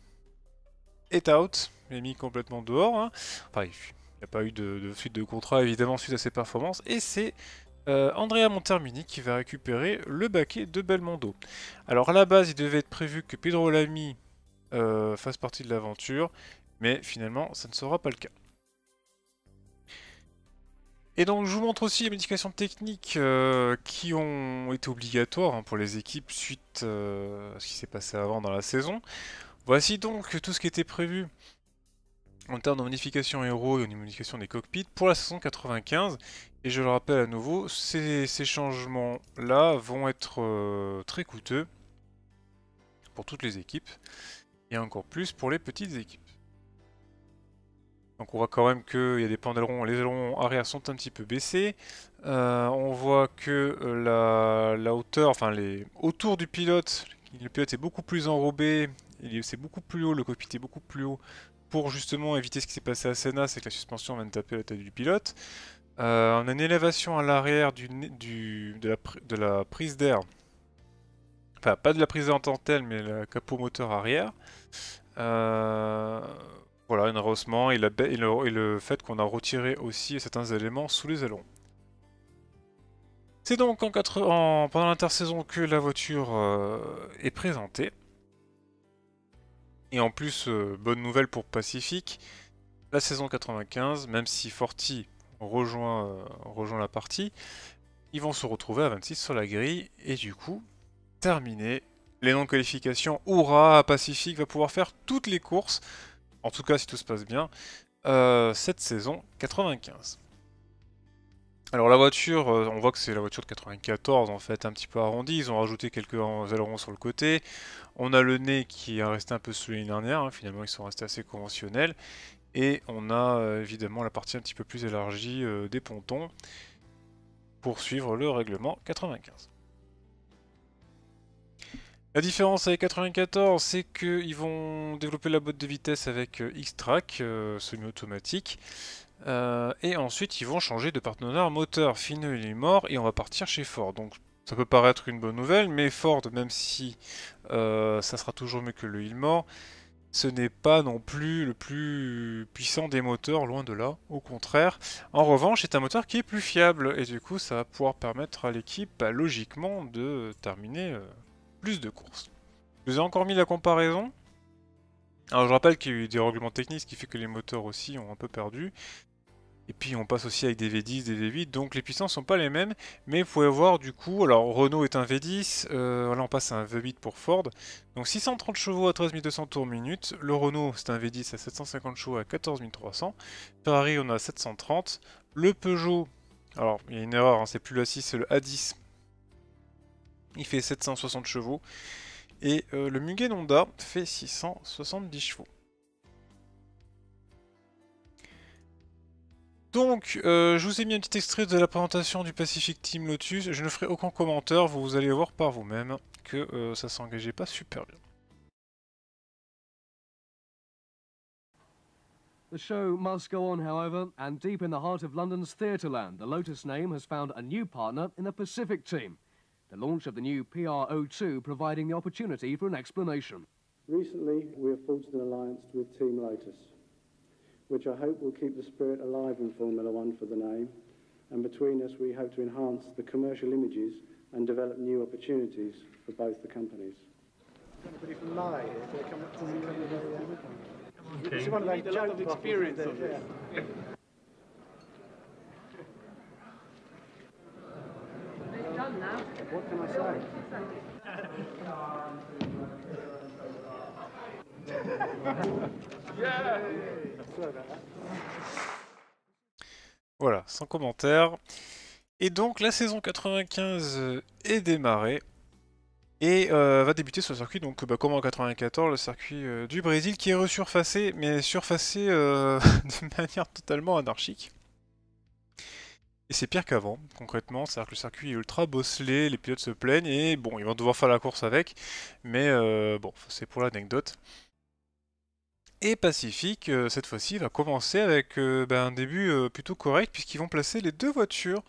est out, est mis complètement dehors. Hein. Enfin, il n'y a pas eu de suite de contrat évidemment suite à ses performances, et c'est Andrea Montermini qui va récupérer le baquet de Belmondo. Alors à la base, il devait être prévu que Pedro Lamy fasse partie de l'aventure, mais finalement, ça ne sera pas le cas. Et donc je vous montre aussi les modifications techniques qui ont été obligatoires pour les équipes suite à ce qui s'est passé avant dans la saison. Voici donc tout ce qui était prévu en termes de modifications héros et de modifications des cockpits pour la saison 95. Et je le rappelle à nouveau, ces changements-là vont être très coûteux pour toutes les équipes, et encore plus pour les petites équipes. Donc on voit quand même qu'il y a des plans d'ailerons, les ailerons arrière sont un petit peu baissés. On voit que la hauteur, enfin autour du pilote, le pilote est beaucoup plus enrobé, c'est beaucoup plus haut, le cockpit est beaucoup plus haut, pour justement éviter ce qui s'est passé à Senna, c'est que la suspension vient de taper la tête du pilote. On a une élévation à l'arrière de la prise d'air, enfin pas de la prise d'air en tant que telle, mais le capot moteur arrière. Voilà, un rehaussement et le fait qu'on a retiré aussi certains éléments sous les ailerons. C'est donc pendant l'intersaison que la voiture est présentée. Et en plus, bonne nouvelle pour Pacific, la saison 95, même si Forti rejoint la partie, ils vont se retrouver à 26 sur la grille, et du coup, terminé. Les non-qualifications, hurrah, Pacific va pouvoir faire toutes les courses, en tout cas si tout se passe bien, cette saison 95. Alors la voiture, on voit que c'est la voiture de 94 en fait, un petit peu arrondie, ils ont rajouté quelques ailerons sur le côté. On a le nez qui est resté un peu sous l'année dernière, hein. Finalement ils sont restés assez conventionnels. Et on a évidemment la partie un petit peu plus élargie des pontons pour suivre le règlement 95. La différence avec 94, c'est qu'ils vont développer la boîte de vitesse avec X-Track, semi-automatique. Et ensuite, ils vont changer de partenaire moteur. Finau, il est mort et on va partir chez Ford. Donc, ça peut paraître une bonne nouvelle, mais Ford, même si ça sera toujours mieux que le Ilmor, ce n'est pas non plus le plus puissant des moteurs, loin de là, au contraire. En revanche, c'est un moteur qui est plus fiable, et du coup, ça va pouvoir permettre à l'équipe, logiquement, de terminer plus de courses. Je vous ai encore mis la comparaison. Alors je rappelle qu'il y a eu des règlements techniques, ce qui fait que les moteurs aussi ont un peu perdu. Et puis on passe aussi avec des V10, des V8, donc les puissances sont pas les mêmes, mais vous pouvez voir du coup, alors Renault est un V10, là on passe à un V8 pour Ford, donc 630 chevaux à 13 200 tours minute, le Renault c'est un V10 à 750 chevaux à 14 300, Ferrari on a 730, le Peugeot, alors il y a une erreur, hein, c'est plus le A6, c'est le A10, il fait 760 chevaux, et le Mugen Honda fait 670 chevaux. Donc, je vous ai mis un petit extrait de la présentation du Pacific Team Lotus. Je ne ferai aucun commentaire, vous allez voir par vous-même que ça s'engageait pas super bien. The show must go on, however, and deep in the heart of London's Theatreland, the Lotus name has found a new partner in the Pacific Team. The launch of the new PR02 providing the opportunity for an explanation. Recently, we have forged an alliance with Team Lotus, which I hope will keep the spirit alive in Formula One for the name, and between us we hope to enhance the commercial images and develop new opportunities for both the companies. Anybody from Mali here? Do they come up to the Okay. It's one of those You need a lot of joke experience bottles, of yeah. Done now. What can I Voilà, sans commentaire. Et donc la saison 95 est démarrée et va débuter sur le circuit, donc comme en 94, le circuit du Brésil qui est resurfacé, mais surfacé de manière totalement anarchique. Et c'est pire qu'avant, concrètement, c'est-à-dire que le circuit est ultra bosselé, les pilotes se plaignent, et bon, ils vont devoir faire la course avec, mais bon, c'est pour l'anecdote. Et Pacific, cette fois-ci, va commencer avec un début plutôt correct, puisqu'ils vont placer les deux voitures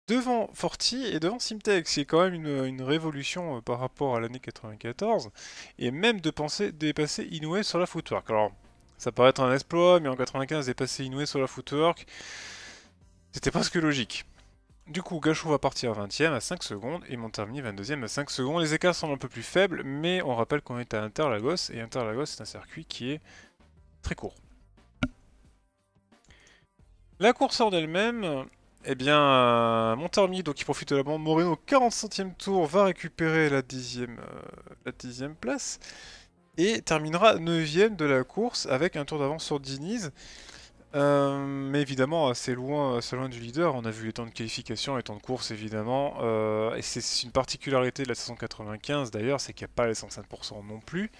devant Forti et devant Simtek, ce qui est quand même une révolution par rapport à l'année 94, et même de dépasser Inoue sur la footwork. Alors, ça paraît être un exploit, mais en 95, dépasser Inoue sur la footwork, c'était presque logique. Du coup, Gachot va partir 20ème à 5 secondes et Montermini 22ème à 5 secondes. Les écarts sont un peu plus faibles, mais on rappelle qu'on est à Interlagos, et Interlagos c'est un circuit qui est très court. La course en elle-même, eh bien, Montermini, donc il profite de la bande Moreno, 40e tour, va récupérer la 10e place, et terminera 9ème de la course avec un tour d'avance sur Diniz. Mais évidemment assez loin du leader. On a vu les temps de qualification, les temps de course évidemment, et c'est une particularité de la saison 95 d'ailleurs, c'est qu'il n'y a pas les 105% non plus.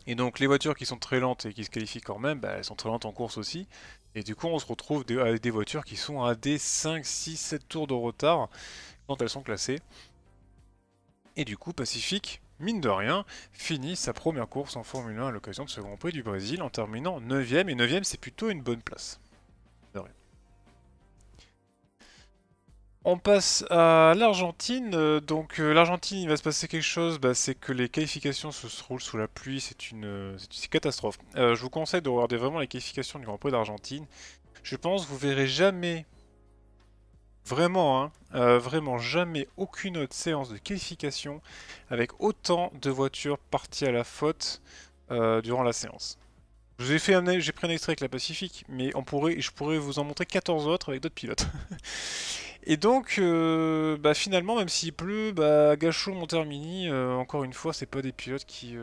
Et donc les voitures qui sont très lentes et qui se qualifient quand même, elles sont très lentes en course aussi. Et du coup on se retrouve avec des voitures qui sont à des 5, 6, 7 tours de retard quand elles sont classées. Et du coup Pacific, mine de rien, finit sa première course en Formule 1 à l'occasion de ce Grand Prix du Brésil en terminant 9ème, et 9ème c'est plutôt une bonne place. De rien. On passe à l'Argentine, donc l'Argentine il va se passer quelque chose, c'est que les qualifications se roulent sous la pluie, c'est une catastrophe. Je vous conseille de regarder vraiment les qualifications du Grand Prix d'Argentine. Je pense que vous verrez jamais, vraiment, vraiment jamais aucune autre séance de qualification avec autant de voitures parties à la faute durant la séance. Je vous ai j'ai pris un extrait avec la Pacific, mais je pourrais vous en montrer 14 autres avec d'autres pilotes. Et donc, finalement, même s'il pleut, Gachot, Montermini, encore une fois, c'est pas des pilotes qui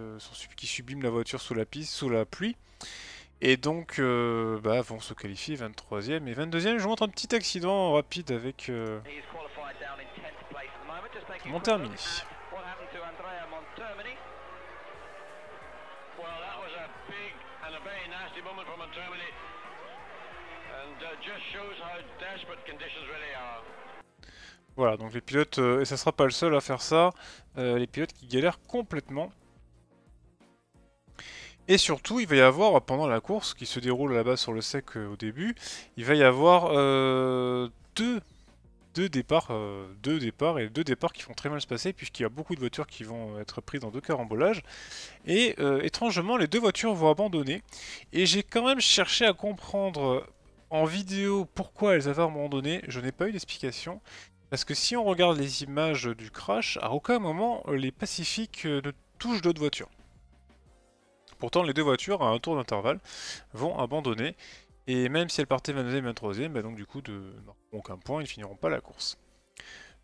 subliment la voiture sous la pluie. Et donc, vont se qualifier 23ème et 22ème. Je vous montre un petit accident rapide avec Montermini. Voilà, donc les pilotes, et ça sera pas le seul à faire ça, les pilotes qui galèrent complètement. Et surtout, il va y avoir, pendant la course, qui se déroule là-bas sur le sec au début, il va y avoir deux départs qui vont très mal se passer, puisqu'il y a beaucoup de voitures qui vont être prises dans deux carambolages. Et étrangement, les deux voitures vont abandonner. Et j'ai quand même cherché à comprendre en vidéo pourquoi elles avaient abandonné. Je n'ai pas eu d'explication. Parce que si on regarde les images du crash, à aucun moment les Pacific ne touchent d'autres voitures. Pourtant, les deux voitures, à un tour d'intervalle, vont abandonner. Et même si elles partaient 22e et 23e, bah donc du coup, ne marqueront aucun point, ils ne finiront pas la course.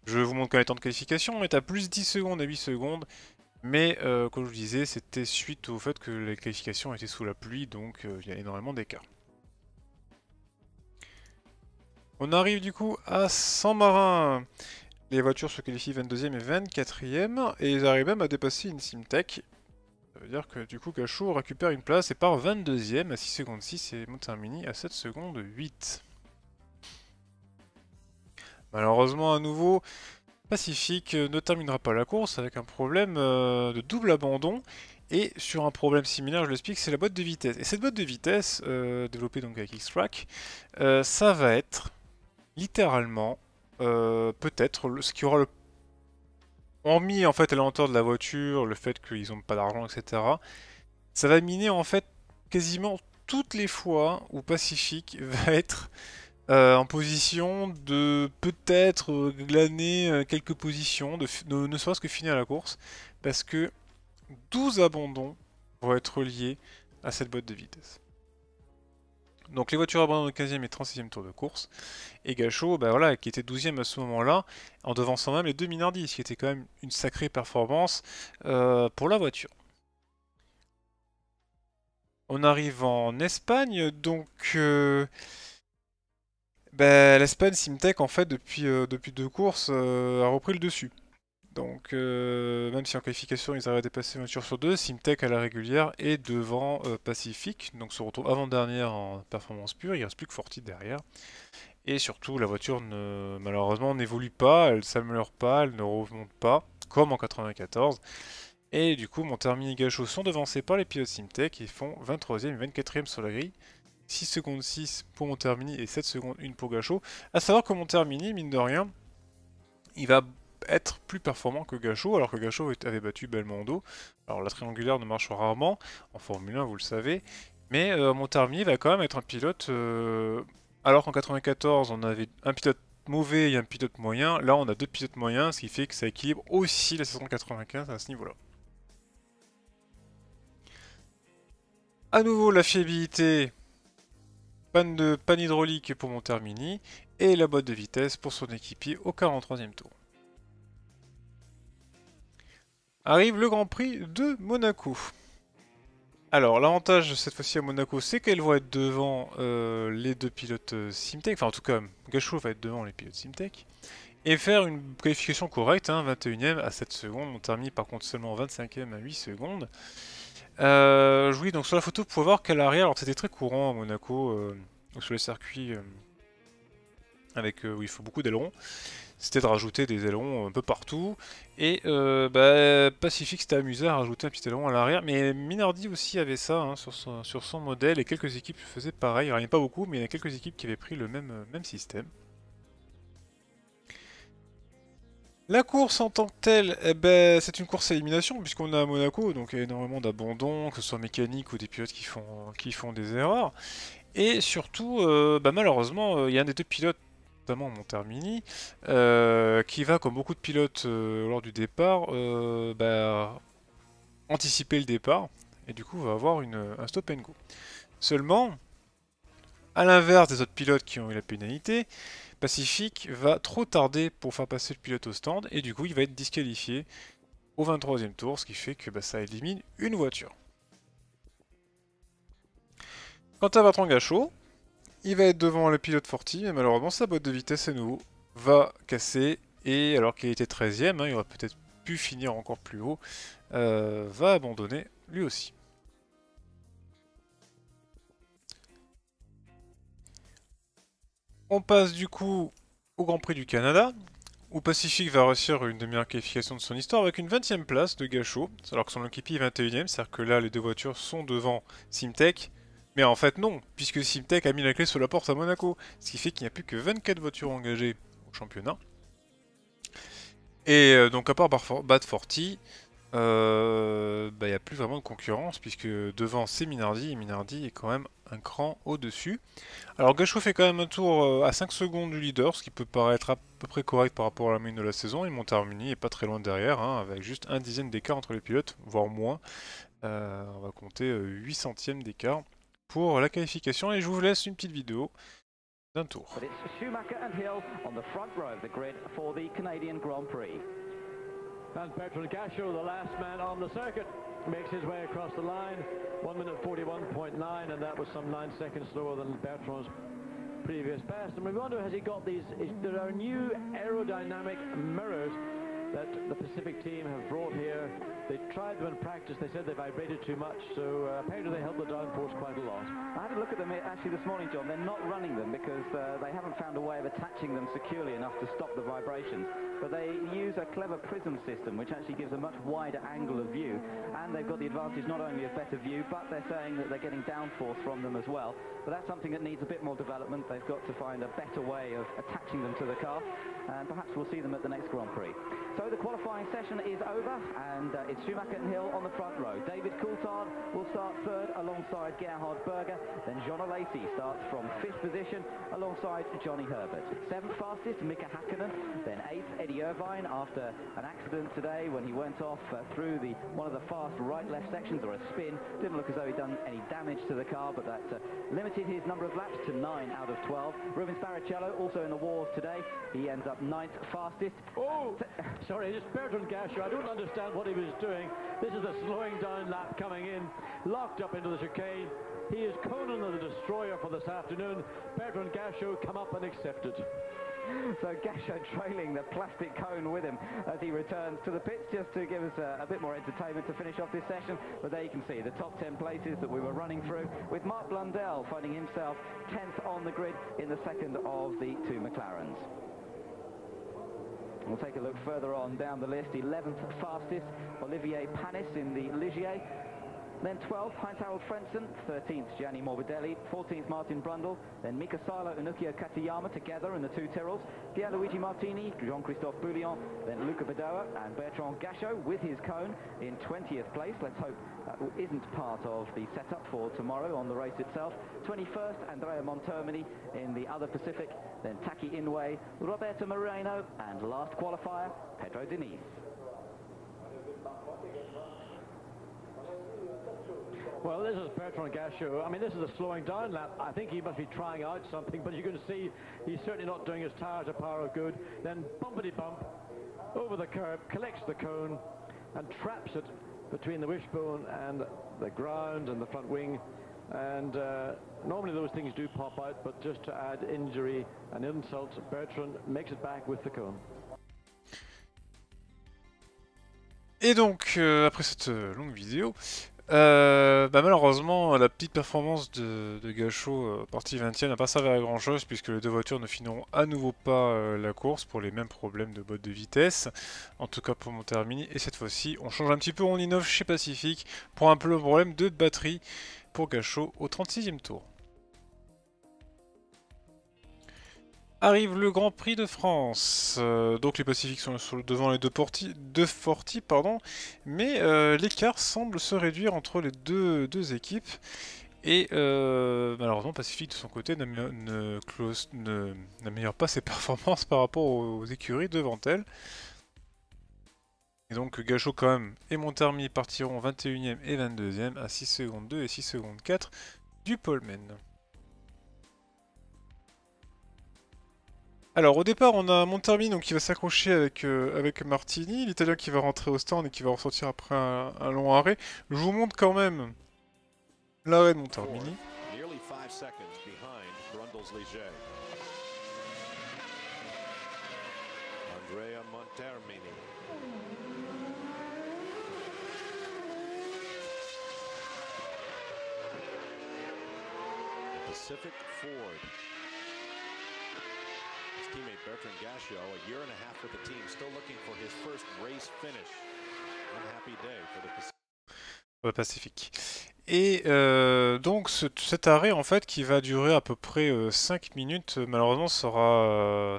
Je vous montre quand même les temps de qualification, on est à plus 10 secondes et 8 secondes. Mais comme je vous disais, c'était suite au fait que les qualifications étaient sous la pluie, donc il y a énormément d'écart. On arrive du coup à Saint-Marin. Les voitures se qualifient 22e et 24e, et ils arrivent même à dépasser une Simtech. Ça veut dire que du coup Gachot récupère une place et part 22e à 6 secondes 6 et Montermini à 7 secondes 8. Malheureusement à nouveau, Pacific ne terminera pas la course avec un problème de double abandon. Et sur un problème similaire, je l'explique, c'est la boîte de vitesse. Et cette boîte de vitesse, développée donc avec X-Track, ça va être littéralement peut-être ce qui aura le... Hormis en fait à l'entour de la voiture, le fait qu'ils n'ont pas d'argent, etc. Ça va miner en fait quasiment toutes les fois où Pacific va être en position de peut-être glaner quelques positions, ne serait-ce que finir la course, parce que 12 abandons vont être liés à cette boîte de vitesse. Donc les voitures abandonnent au 15e et 36e tour de course, et Gachot, bah voilà, qui était 12e à ce moment-là, en devançant même les deux Minardi, ce qui était quand même une sacrée performance pour la voiture. On arrive en Espagne, donc... l'Espagne, Simtech, en fait, depuis 2 courses, a repris le dessus. Donc, même si en qualification, ils arrivent à dépasser une voiture sur 2, Simtech, à la régulière, est devant Pacific. Donc, se retrouve avant-dernière en performance pure. Il ne reste plus que Forti derrière. Et surtout, la voiture, malheureusement, n'évolue pas, elle ne s'améliore pas, elle ne remonte pas, comme en 94. Et du coup, Montermini et Gachot sont devancés par les pilotes Simtech et font 23e et 24e sur la grille. 6 secondes 6 pour Montermini et 7 secondes 1 pour Gachot. A savoir que Montermini, mine de rien, il va être plus performant que Gachot, alors que Gachot avait battu Belmondo. Alors la triangulaire ne marche rarement, en Formule 1 vous le savez, mais Montermini va quand même être un pilote, alors qu'en 94 on avait un pilote mauvais et un pilote moyen, là on a 2 pilotes moyens, ce qui fait que ça équilibre aussi la saison 95 à ce niveau-là. A nouveau la fiabilité, panne hydraulique pour Montermini, et la boîte de vitesse pour son équipier au 43e tour. Arrive le Grand Prix de Monaco. Alors l'avantage cette fois-ci à Monaco, c'est qu'elles vont être devant les 2 pilotes Simtech, enfin en tout cas Gachot va être devant les pilotes Simtech, et faire une qualification correcte, 21e à 7 secondes, Montermini par contre seulement 25e à 8 secondes. Oui, donc sur la photo, vous pouvez voir qu'à l'arrière, alors c'était très courant à Monaco, sur les circuits avec où il faut beaucoup d'ailerons, c'était de rajouter des ailerons un peu partout. Et Pacific s'était amusé à rajouter un petit aileron à l'arrière, mais Minardi aussi avait ça sur son modèle, et quelques équipes faisaient pareil. Alors, il n'y en a pas beaucoup, mais il y a quelques équipes qui avaient pris le même système. La course en tant que telle, c'est une course à élimination, puisqu'on a à Monaco, donc il y a énormément d'abandons, que ce soit mécanique ou des pilotes qui font des erreurs. Et surtout, malheureusement, il y a un des 2 pilotes, notamment Montermini, qui va, comme beaucoup de pilotes lors du départ, anticiper le départ, et du coup va avoir un stop and go. Seulement, à l'inverse des autres pilotes qui ont eu la pénalité, Pacific va trop tarder pour faire passer le pilote au stand, et du coup il va être disqualifié au 23e tour, ce qui fait que ça élimine une voiture. Quant à Bertrand Gachot, il va être devant le pilote Forti, mais malheureusement sa boîte de vitesse à nouveau va casser, et alors qu'il était 13e, il aurait peut-être pu finir encore plus haut, va abandonner lui aussi. On passe du coup au Grand Prix du Canada, où Pacific va réussir une des meilleures qualifications de son histoire avec une 20e place de Gachot, alors que son équipier est 21e, c'est-à-dire que là les 2 voitures sont devant Simtech, mais en fait non, puisque Simtech a mis la clé sur la porte à Monaco, ce qui fait qu'il n'y a plus que 24 voitures engagées au championnat. Et donc à part battre Forti, il n'y a plus vraiment de concurrence, puisque devant c'est Minardi, et Minardi est quand même un cran au-dessus. Alors Gachot fait quand même un tour à 5 secondes du leader, ce qui peut paraître à peu près correct par rapport à la moyenne de la saison, et Montermini est pas très loin derrière, avec juste 1/10 d'écart entre les pilotes, voire moins. On va compter 8 centièmes d'écart pour la qualification et je vous laisse une petite vidéo d'un tour. But it's Schumacher and Hill on the front row of the grid for the Canadian Grand Prix. And Bertrand Gachot, the last man on the circuit, makes his way across the line. 1 minute 41.9, and that was some 9 seconds slower than Bertrand's previous best. And we wonder, has he got these? There are new aerodynamic mirrors that the Pacific team have brought here. They tried them in practice. They said they vibrated too much, so apparently they help the downforce quite a lot. I had a look at them actually this morning, John. They're not running them because they haven't found a way of attaching them securely enough to stop the vibrations. But they use a clever prism system which actually gives a much wider angle of view, and they've got the advantage not only of better view, but they're saying that they're getting downforce from them as well. But that's something that needs a bit more development. They've got to find a better way of attaching them to the car, and perhaps we'll see them at the next Grand Prix. So the qualifying session is over, and it's Schumacher and Hill on the front row. David Coulthard will start third alongside Gerhard Berger. Then John O'Lacey starts from 5th position alongside Johnny Herbert. 7th fastest, Mika Hakkinen. Then 8th, Eddie Irvine, after an accident today when he went off through one of the fast right-left sections, or a spin. Didn't look as though he'd done any damage to the car, but that limited his number of laps to 9 out of 12. Rubens Barrichello, also in the wars today. He ends up 9th fastest. Oh! Sorry, it's Bertrand Gachot. I don't understand what he was doing. This is a slowing down lap coming in, locked up into the chicane. He is Conan the Destroyer for this afternoon. Bertrand Gachot come up and accepted. So Gachot trailing the plastic cone with him as he returns to the pits, just to give us a bit more entertainment to finish off this session. But there you can see the top 10 places that we were running through, with Mark Blundell finding himself 10th on the grid in the second of the 2 McLarens. We'll take a look further on down the list. 11th fastest, Olivier Panis in the Ligier. Then 12th, Heinz-Harald Frentzen. 13th, Gianni Morbidelli. 14th, Martin Brundle. Then Mika Salo and Ukio Katayama together in the 2 Tyrrells. Pierluigi Martini, Jean-Christophe Bouillon. Then Luca Badoa and Bertrand Gachot with his cone in 20th place. Let's hope that isn't part of the setup for tomorrow on the race itself. 21st, Andrea Montermini in the other Pacific. Then Taki Inoue, Roberto Moreno, and last qualifier, Pedro Diniz. Well, this is Bertrand Gachot. I mean, this is a slowing down lap. I think he must be trying out something, but you can see he's certainly not doing his tires a power of good. Then bumpity-bump over the curb, collects the cone, and traps it between the wishbone and the ground and the front wing. And normally those things do pop out, but just to add injury and insult, Bertrand makes it back with the cone. Et donc, après cette longue vidéo, malheureusement, la petite performance de Gachot, partie 20e, n'a pas servi à grand chose puisque les deux voitures ne finiront à nouveau pas la course pour les mêmes problèmes de boîte de vitesse, en tout cas pour Montermini. Et cette fois-ci, on change un petit peu, on innove chez Pacific pour un peu le problème de batterie pour Gachot au 36e tour. Arrive le Grand Prix de France. Donc les Pacifiques sont devant les deux Forti, pardon, mais l'écart semble se réduire entre les deux équipes. Et malheureusement, Pacific de son côté n'améliore pas ses performances par rapport aux écuries devant elle. Et donc Gachot quand même et Montermini partiront 21e et 22e à 6 secondes 2 et 6 secondes 4 du poleman. Alors au départ on a Montermini donc qui va s'accrocher avec Martini, l'Italien qui va rentrer au stand et qui va ressortir après un long arrêt. Je vous montre quand même l'arrêt de Montermini. Andrea Montermini. Pacific Ford. His teammate Bertrand Gachot, a year and a half with the team, still looking for his first race finish. Unhappy day for the Pacific. Et donc cet arrêt en fait qui va durer à peu près 5 minutes malheureusement sera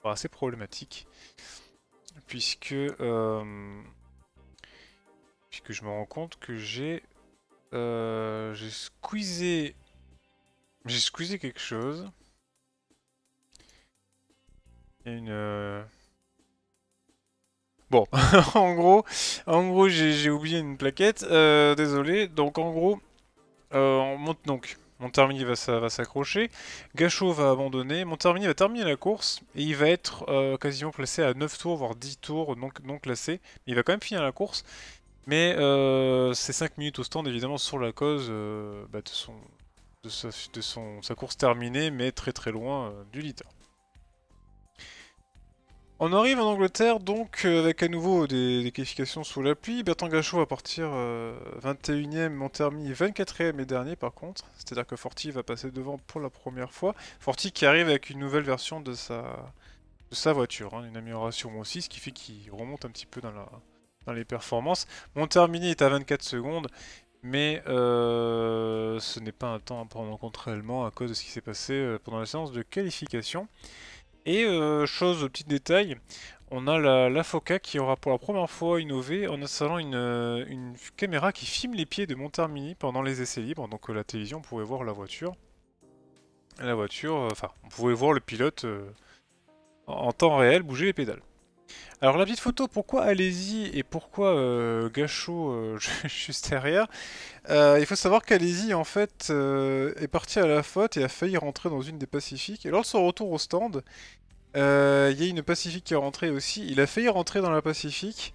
assez problématique puisque je me rends compte que j'ai squeezé quelque chose. Il y a une bon, en gros j'ai oublié une plaquette, désolé. Donc en gros, On monte donc. Montermini va s'accrocher. Gachot va abandonner. Montermini va terminer la course. Et il va être quasiment placé à 9 tours, voire 10 tours donc non classé. Mais il va quand même finir la course. Mais c'est 5 minutes au stand, évidemment, sur la cause de sa course terminée, mais très très loin du leader. On arrive en Angleterre, donc, avec à nouveau des qualifications sous la pluie. Bertrand Gachot va partir 21ème, Montermini 24ème et dernier, par contre. C'est-à-dire que Forti va passer devant pour la première fois. Forti qui arrive avec une nouvelle version de sa voiture, hein, une amélioration aussi, ce qui fait qu'il remonte un petit peu dans les performances. Montermini est à 24 secondes, mais ce n'est pas un temps à prendre en compte réellement à cause de ce qui s'est passé pendant la séance de qualification. Et petit détail, on a la FOCA qui aura pour la première fois innové en installant une caméra qui filme les pieds de Montermini pendant les essais libres. Donc la télévision, on pouvait voir la voiture. On pouvait voir le pilote en temps réel bouger les pédales. Alors la petite photo, pourquoi Alesi et pourquoi Gachot juste derrière? Il faut savoir qu'Alesi en fait est parti à la faute et a failli rentrer dans une des Pacifiques. Et lors de son retour au stand, il y a une Pacifique qui est rentrée aussi. Il a failli rentrer dans la Pacifique,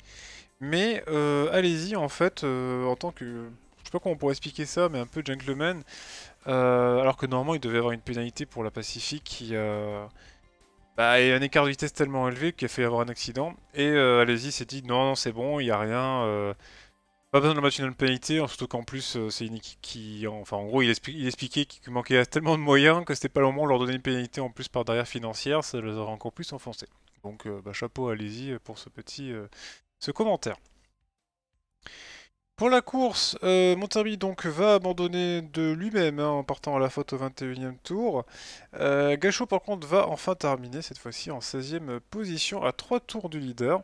mais Alesi en fait, en tant que... Je sais pas comment on pourrait expliquer ça, mais un peu gentleman, alors que normalement il devait avoir une pénalité pour la Pacifique qui... il y a un écart de vitesse tellement élevé qu'il a fait avoir un accident. Et Alesi s'est dit non, c'est bon, il n'y a rien. Pas besoin de mettre une pénalité, surtout qu'en plus c'est une équipe qui... Enfin en gros il expliquait qu'il manquait tellement de moyens que c'était pas le moment de leur donner une pénalité en plus par derrière financière, ça les aurait encore plus enfoncés. Donc chapeau à Alesi pour ce commentaire. Pour la course, Montermini donc va abandonner de lui-même en partant à la faute au 21e tour. Gachot par contre va enfin terminer cette fois-ci en 16e position à 3 tours du leader.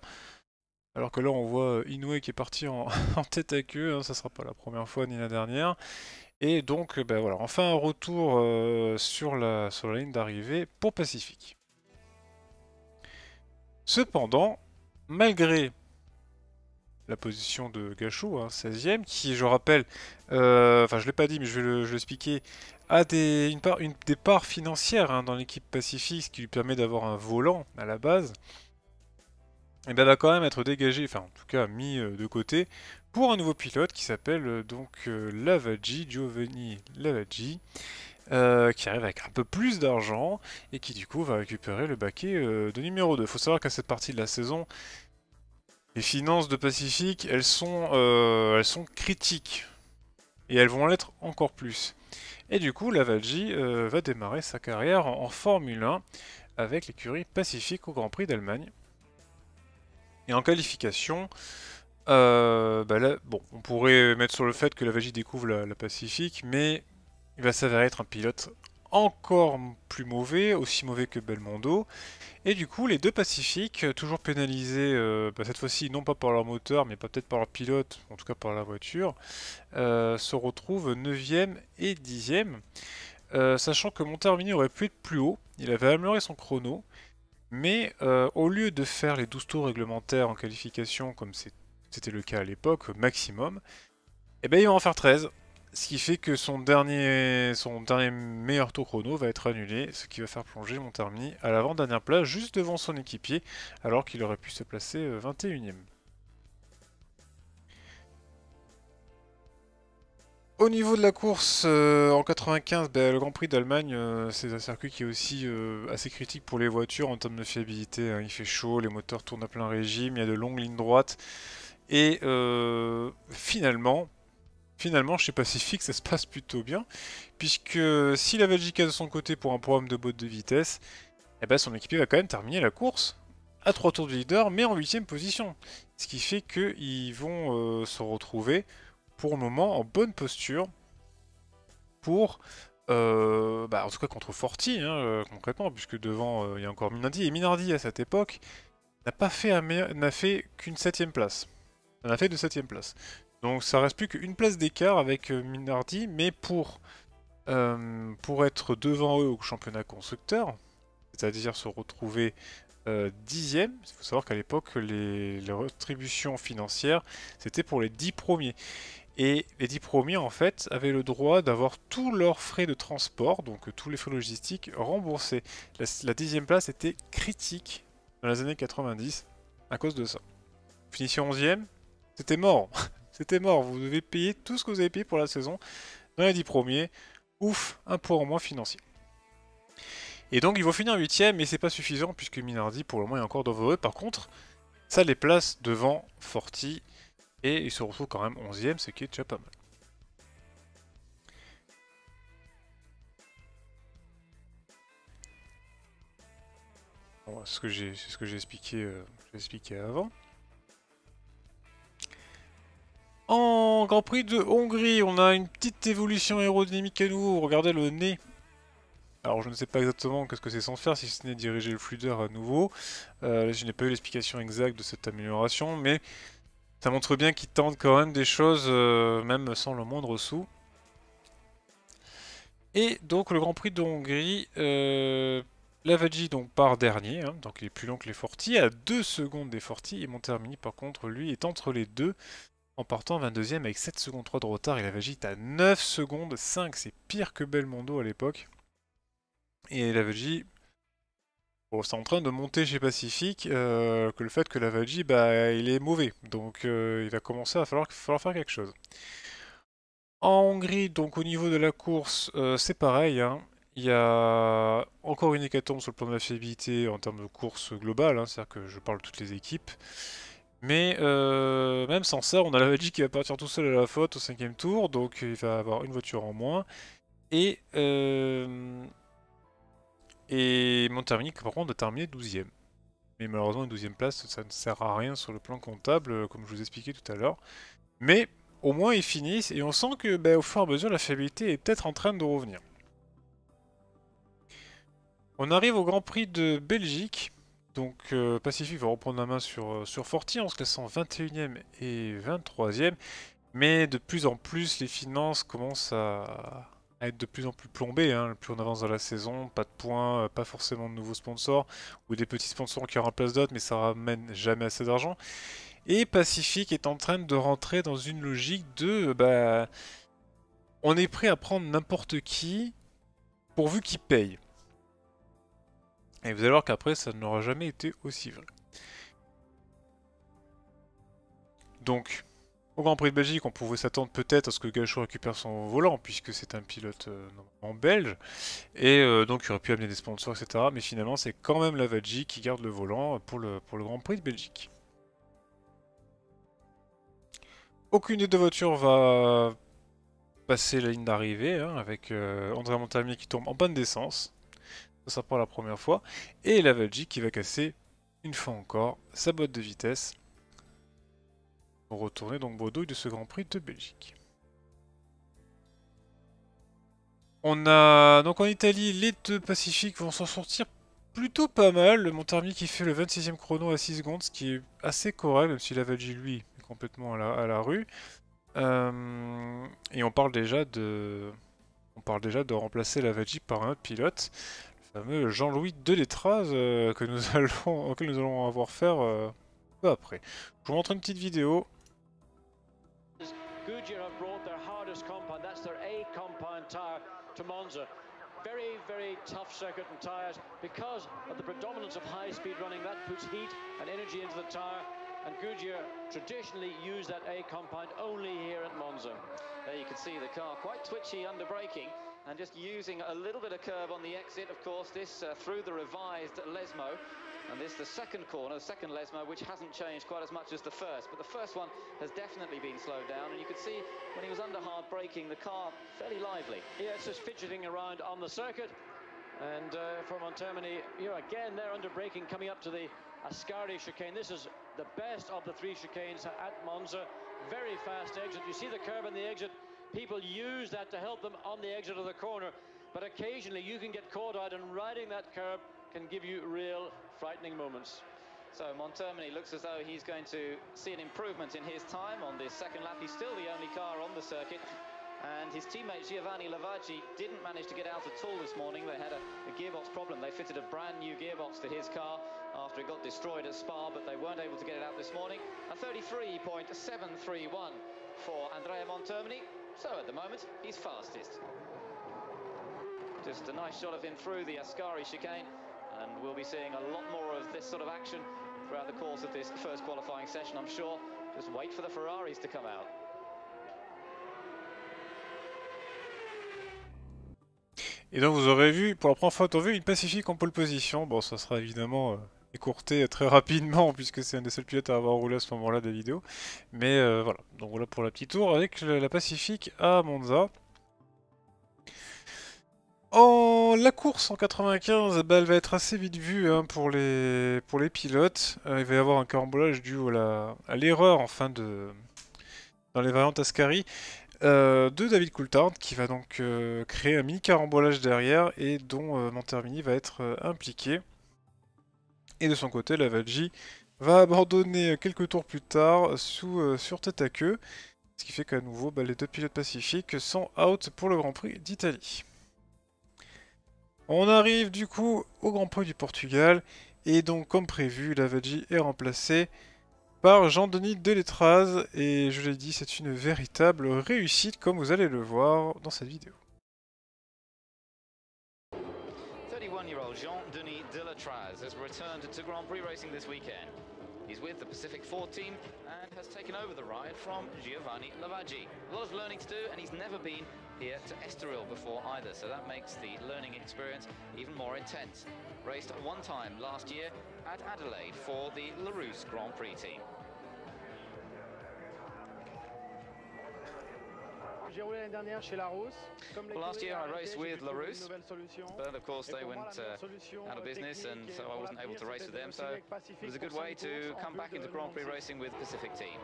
Alors que là on voit Inoue qui est parti en tête à queue, hein, ça sera pas la première fois ni la dernière. Et donc voilà, enfin un retour sur la ligne d'arrivée pour Pacifique. Cependant, malgré la position de Gachot, hein, 16ème, qui, je rappelle, enfin je l'ai pas dit, mais je vais l'expliquer, a des parts financières hein, dans l'équipe Pacifique, ce qui lui permet d'avoir un volant à la base, et ben va quand même être dégagé, enfin en tout cas mis de côté, pour un nouveau pilote qui s'appelle Lavaggi, Giovanni Lavaggi, qui arrive avec un peu plus d'argent, et qui du coup va récupérer le baquet de numéro 2. Il faut savoir qu'à cette partie de la saison, les finances de Pacifique, elles sont critiques. Et elles vont l'être encore plus. Et du coup, Lavaggi va démarrer sa carrière en Formule 1 avec l'écurie Pacifique au Grand Prix d'Allemagne. Et en qualification, là, bon, on pourrait mettre sur le fait que Lavaggi découvre la Pacifique, mais il va s'avérer être un pilote encore plus mauvais, aussi mauvais que Belmondo. Et du coup, les deux Pacifiques, toujours pénalisés, cette fois-ci non pas par leur moteur, mais peut-être par leur pilote, en tout cas par la voiture, se retrouvent 9e et 10e. Sachant que Montermini aurait pu être plus haut, il avait amélioré son chrono, mais au lieu de faire les 12 tours réglementaires en qualification, comme c'était le cas à l'époque, maximum, eh ben, il va en faire 13. Ce qui fait que son dernier meilleur tour chrono va être annulé, ce qui va faire plonger Montermini à l'avant-dernière place, juste devant son équipier, alors qu'il aurait pu se placer 21ème. Au niveau de la course, en 95, le Grand Prix d'Allemagne, c'est un circuit qui est aussi assez critique pour les voitures en termes de fiabilité. Hein. Il fait chaud, les moteurs tournent à plein régime, il y a de longues lignes droites, et finalement, chez Pacifique, ça se passe plutôt bien, puisque si la Lavaggi de son côté pour un problème de botte de vitesse, eh ben son équipier va quand même terminer la course à 3 tours du leader, mais en 8ème position. Ce qui fait qu'ils vont se retrouver, pour le moment, en bonne posture, pour, en tout cas contre Forti, hein, concrètement, puisque devant, il y a encore Minardi, et Minardi, à cette époque, n'a fait qu'une 7ème place. Il en a fait de 7ème place. Donc ça reste plus qu'une place d'écart avec Minardi, mais pour être devant eux au championnat constructeur, c'est-à-dire se retrouver 10ème, il faut savoir qu'à l'époque les rétributions financières c'était pour les 10 premiers. Et les 10 premiers, en fait, avaient le droit d'avoir tous leurs frais de transport, donc tous les frais logistiques, remboursés. La 10e place était critique dans les années 90 à cause de ça. Vous finissiez 11e, c'était mort. C'était mort, vous devez payer tout ce que vous avez payé pour la saison dans les 10 premiers. Ouf, un poids en moins financier. Et donc ils vont finir 8e, mais c'est pas suffisant puisque Minardi pour le moment est encore devant eux. Par contre, ça les place devant Forti et ils se retrouvent quand même 11e, ce qui est déjà pas mal. Bon, c'est ce que j'ai expliqué avant. En Grand Prix de Hongrie, on a une petite évolution aérodynamique à nouveau. Regardez le nez. Alors je ne sais pas exactement qu'est-ce que c'est censé faire, si ce n'est diriger le flux d'air à nouveau. Je n'ai pas eu l'explication exacte de cette amélioration, mais ça montre bien qu'ils tentent quand même des choses, même sans le moindre sou. Et donc le Grand Prix de Hongrie, Lavaggi donc part dernier, hein, donc il est plus long que les Forti, à 2 secondes des Forti, et Montermini par contre lui est entre les deux, en partant 22e avec 7 secondes 3 de retard, et Lavaggi est à 9 secondes 5, c'est pire que Belmondo à l'époque. Et Lavaggi, bon, c'est en train de monter chez Pacific, que le fait que Lavaggi, bah, il est mauvais, donc il va commencer à falloir faire quelque chose. En Hongrie, donc au niveau de la course, c'est pareil, hein. Il y a encore une hécatombe sur le plan de la fiabilité en termes de course globale, hein, c'est-à-dire que je parle de toutes les équipes. Mais même sans ça, on a Lavaggi qui va partir tout seul à la faute au 5e tour, donc il va avoir une voiture en moins. Et Montermini par contre de terminer 12e. Mais malheureusement une 12e place, ça ne sert à rien sur le plan comptable, comme je vous expliquais tout à l'heure. Mais au moins ils finissent, et on sent que bah, au fur et à mesure la fiabilité est peut-être en train de revenir. On arrive au Grand Prix de Belgique. Donc Pacific va reprendre la main sur Forti en se classant 21e et 23e. Mais de plus en plus, les finances commencent à être de plus en plus plombées. Hein. Plus on avance dans la saison, pas de points, pas forcément de nouveaux sponsors, ou des petits sponsors qui remplacent d'autres, mais ça ramène jamais assez d'argent. Et Pacific est en train de rentrer dans une logique de... bah, on est prêt à prendre n'importe qui, pourvu qu'il paye. Et vous allez voir qu'après, ça n'aura jamais été aussi vrai. Donc, au Grand Prix de Belgique, on pouvait s'attendre peut-être à ce que Gachot récupère son volant, puisque c'est un pilote en belge, et donc il aurait pu amener des sponsors, etc. Mais finalement, c'est quand même Lavaggi qui garde le volant pour le Grand Prix de Belgique. Aucune des deux voitures va passer la ligne d'arrivée, hein, avec Andrea Montalmier qui tombe en panne d'essence. Ça sera pas la première fois. Et Lavaggi qui va casser, une fois encore, sa boîte de vitesse. Pour retourner donc bredouille de ce Grand Prix de Belgique. On a donc en Italie, les deux Pacifiques vont s'en sortir plutôt pas mal. Le Montermini qui fait le 26e chrono à 6 secondes, ce qui est assez correct, même si Lavaggi lui est complètement à la rue. Et on parle déjà de remplacer Lavaggi par un autre pilote. Fameux Jean-Louis Delétraz auquel nous allons avoir faire peu après. Je vous montre une petite vidéo. Goodyear have brought their hardest compound, that's their A compound tyre to Monza. Very, very tough circuit and tyres. Because of the predominance of high-speed running, that puts heat and energy into the tyre. And Goodyear traditionally use that A compound only here at Monza. There you can see the car quite twitchy under braking. And just using a little bit of curve on the exit, of course, this through the revised Lesmo. And this the second corner, the second Lesmo, which hasn't changed quite as much as the first. But the first one has definitely been slowed down. And you could see when he was under hard braking, the car fairly lively. Yeah, it's just fidgeting around on the circuit. And for Montermini, you know, again, they're under braking coming up to the Ascari chicane. This is the best of the three chicanes at Monza. Very fast exit. You see the curve in the exit. People use that to help them on the exit of the corner, but occasionally you can get caught out, and riding that curb can give you real frightening moments. So Montermini looks as though he's going to see an improvement in his time on this second lap. He's still the only car on the circuit, and his teammate Giovanni Lavaggi didn't manage to get out at all this morning. They had a gearbox problem. They fitted a brand new gearbox to his car after it got destroyed at Spa, but they weren't able to get it out this morning. A 33.731 for Andrea Montermini. So at the moment, he's fastest. Just a nice shot of him through the Ascari chicane, and we'll be seeing a lot more of this sort of action throughout the course of this first qualifying session, I'm sure. Just wait for the Ferraris to come out. Et donc vous aurez vu, pour la première fois, on a vu une Pacific en pole position. Bon, ça sera évidemment écourté très rapidement, puisque c'est un des seuls pilotes à avoir roulé à ce moment-là des vidéos. Mais voilà, donc voilà pour la petite tour avec la Pacific à Monza. La course en 95, bah, elle va être assez vite vue hein, pour les pilotes. Il va y avoir un carambolage dû à l'erreur en fin dans les variantes Ascari. De David Coulthard qui va donc créer un mini carambolage derrière et dont Montermini va être impliqué. Et de son côté, Lavaggi va abandonner quelques tours plus tard sur tête à queue, ce qui fait qu'à nouveau bah, les deux pilotes pacifiques sont out pour le Grand Prix d'Italie. On arrive du coup au Grand Prix du Portugal et donc comme prévu, Lavaggi est remplacé par Jean-Denis Deletraz, et je l'ai dit, c'est une véritable réussite, comme vous allez le voir dans cette vidéo. 31-year-old Jean-Denis Deletraz has returned to Grand Prix racing this weekend. He's with the Pacific Ford team and has taken over the ride from Giovanni Lavaggi. A lot of learning to do, and he's never been here to Estoril before either, so that makes the learning experience even more intense. Raced one time last year at Adelaide for the Larousse Grand Prix team. Well, last year I raced with Larousse, but of course they went out of business, and so I wasn't able to race with them, so it was a good way to come back into Grand Prix racing with Pacific team.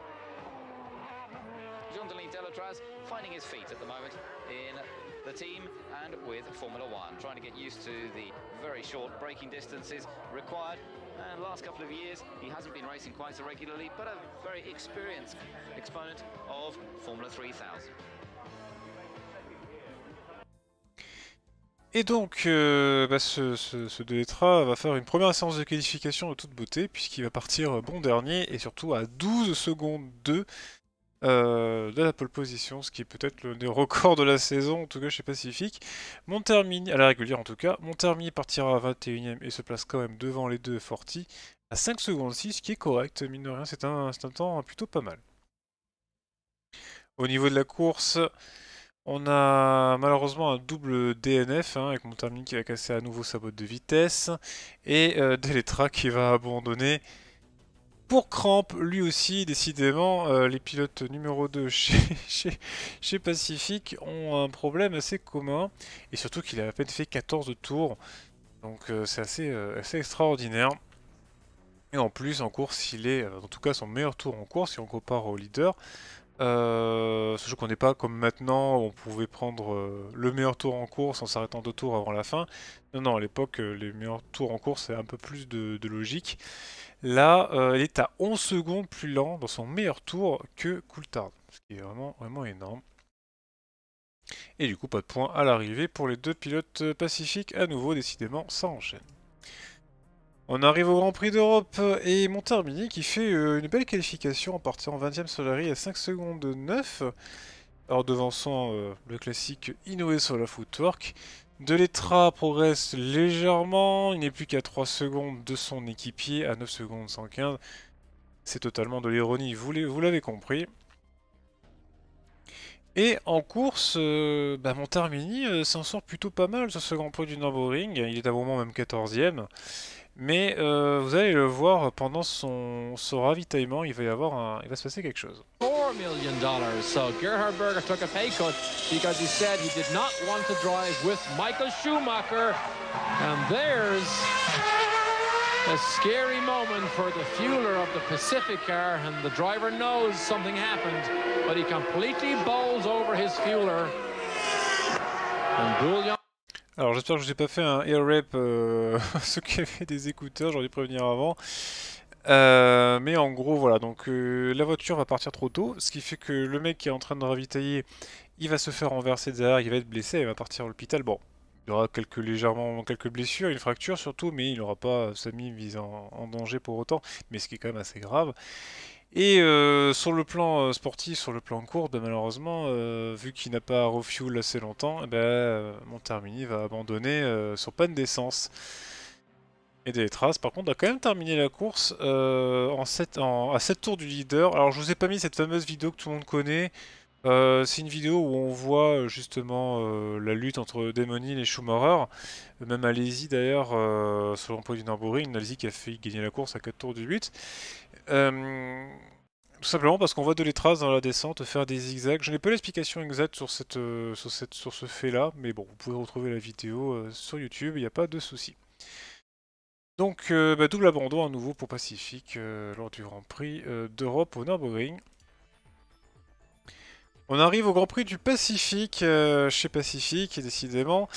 Jean-Denis Deletraz finding his feet at the moment in the team and with Formula One, trying to get used to the very short braking distances required. And last couple of years, he hasn't been racing quite so regularly, but a very experienced exponent of Formula 3000. Et donc, ce Deletraz va faire une première séance de qualification de toute beauté, puisqu'il va partir bon dernier, et surtout à 12 secondes de la pole position, ce qui est peut-être le record de la saison, en tout cas chez Pacific. Montermini, à la régulière en tout cas, Montermini partira à 21ème et se place quand même devant les deux Forti à 5 secondes 6, ce qui est correct, mine de rien, c'est un temps plutôt pas mal. Au niveau de la course, on a malheureusement un double DNF, hein, avec Montermini qui va casser à nouveau sa boîte de vitesse, et Deletraz qui va abandonner pour crampe, lui aussi, décidément. Les pilotes numéro 2 chez Pacific ont un problème assez commun, et surtout qu'il a à peine fait 14 tours, donc c'est assez extraordinaire. Et en plus, en course, il est, en tout cas son meilleur tour en course, si on compare au leader. Sachant qu'on n'est pas comme maintenant où on pouvait prendre le meilleur tour en course en s'arrêtant 2 tours avant la fin. Non, à l'époque, les meilleurs tours en course, c'est un peu plus de logique. Là, il est à 11 secondes plus lent dans son meilleur tour que Coulthard, ce qui est vraiment énorme. Et du coup, pas de points à l'arrivée pour les deux pilotes pacifiques. À nouveau, décidément, ça enchaîne. On arrive au Grand Prix d'Europe et Montermini qui fait une belle qualification en partant 20ème sur la grille à 5 secondes 9, alors devançant le classique Inoue sur la footwork. Deletraz progresse légèrement, il n'est plus qu'à 3 secondes de son équipier à 9 secondes 115. C'est totalement de l'ironie, vous l'avez compris. Et en course, Montermini s'en sort plutôt pas mal sur ce Grand Prix du Nürburgring, il est à un moment même 14ème. Mais vous allez le voir pendant son ravitaillement, il va se passer quelque chose. $4 million. So Gerhard Berger took a pay cut because he said he did not want to drive with Michael Schumacher. And there's a scary moment for the fueler of the Pacific car, and the driver knows something happened, but he completely bowls over his fueler. And Bouillon. Alors j'espère que je vous ai pas fait un air rap, ceux qui avaient des écouteurs, j'aurais dû prévenir avant. Mais en gros voilà, donc la voiture va partir trop tôt, ce qui fait que le mec qui est en train de ravitailler, il va se faire renverser derrière, il va être blessé, il va partir à l'hôpital. Bon, il y aura quelques blessures, une fracture surtout, mais il n'aura pas sa mise en danger pour autant, mais ce qui est quand même assez grave. Et sur le plan sportif, sur le plan court, ben, malheureusement, vu qu'il n'a pas refuel assez longtemps, eh ben, Montermini va abandonner sur panne d'essence. Et des traces, par contre, a quand même terminé la course à 7 tours du leader. Alors je vous ai pas mis cette fameuse vidéo que tout le monde connaît. C'est une vidéo où on voit justement la lutte entre Damon Hill et Schumacher. Même Alesi d'ailleurs, sur l'emploi du Nürburgring, Alesi qui a fait gagner la course à 4 tours du 8. Tout simplement parce qu'on voit de les traces dans la descente faire des zigzags. Je n'ai pas l'explication exacte sur ce fait-là, mais bon, vous pouvez retrouver la vidéo sur YouTube, il n'y a pas de souci. Donc, double abandon à nouveau pour Pacific lors du Grand Prix d'Europe au Nürburgring. On arrive au Grand Prix du Pacifique, chez Pacific, décidément.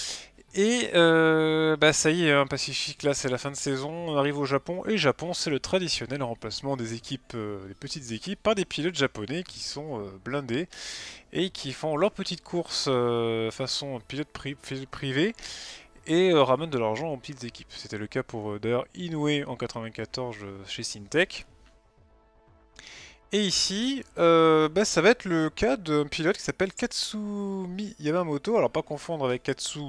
Et ça y est, hein, Pacific, là c'est la fin de saison, on arrive au Japon. Et Japon, c'est le traditionnel remplacement des équipes, des petites équipes, par des pilotes japonais qui sont blindés. Et qui font leur petite course façon pilote privé. Et ramènent de l'argent aux petites équipes. C'était le cas pour d'ailleurs Inoue en 94 chez Syntec. Et ici, ça va être le cas d'un pilote qui s'appelle Katsumi Yamamoto. Alors pas confondre avec Katsu,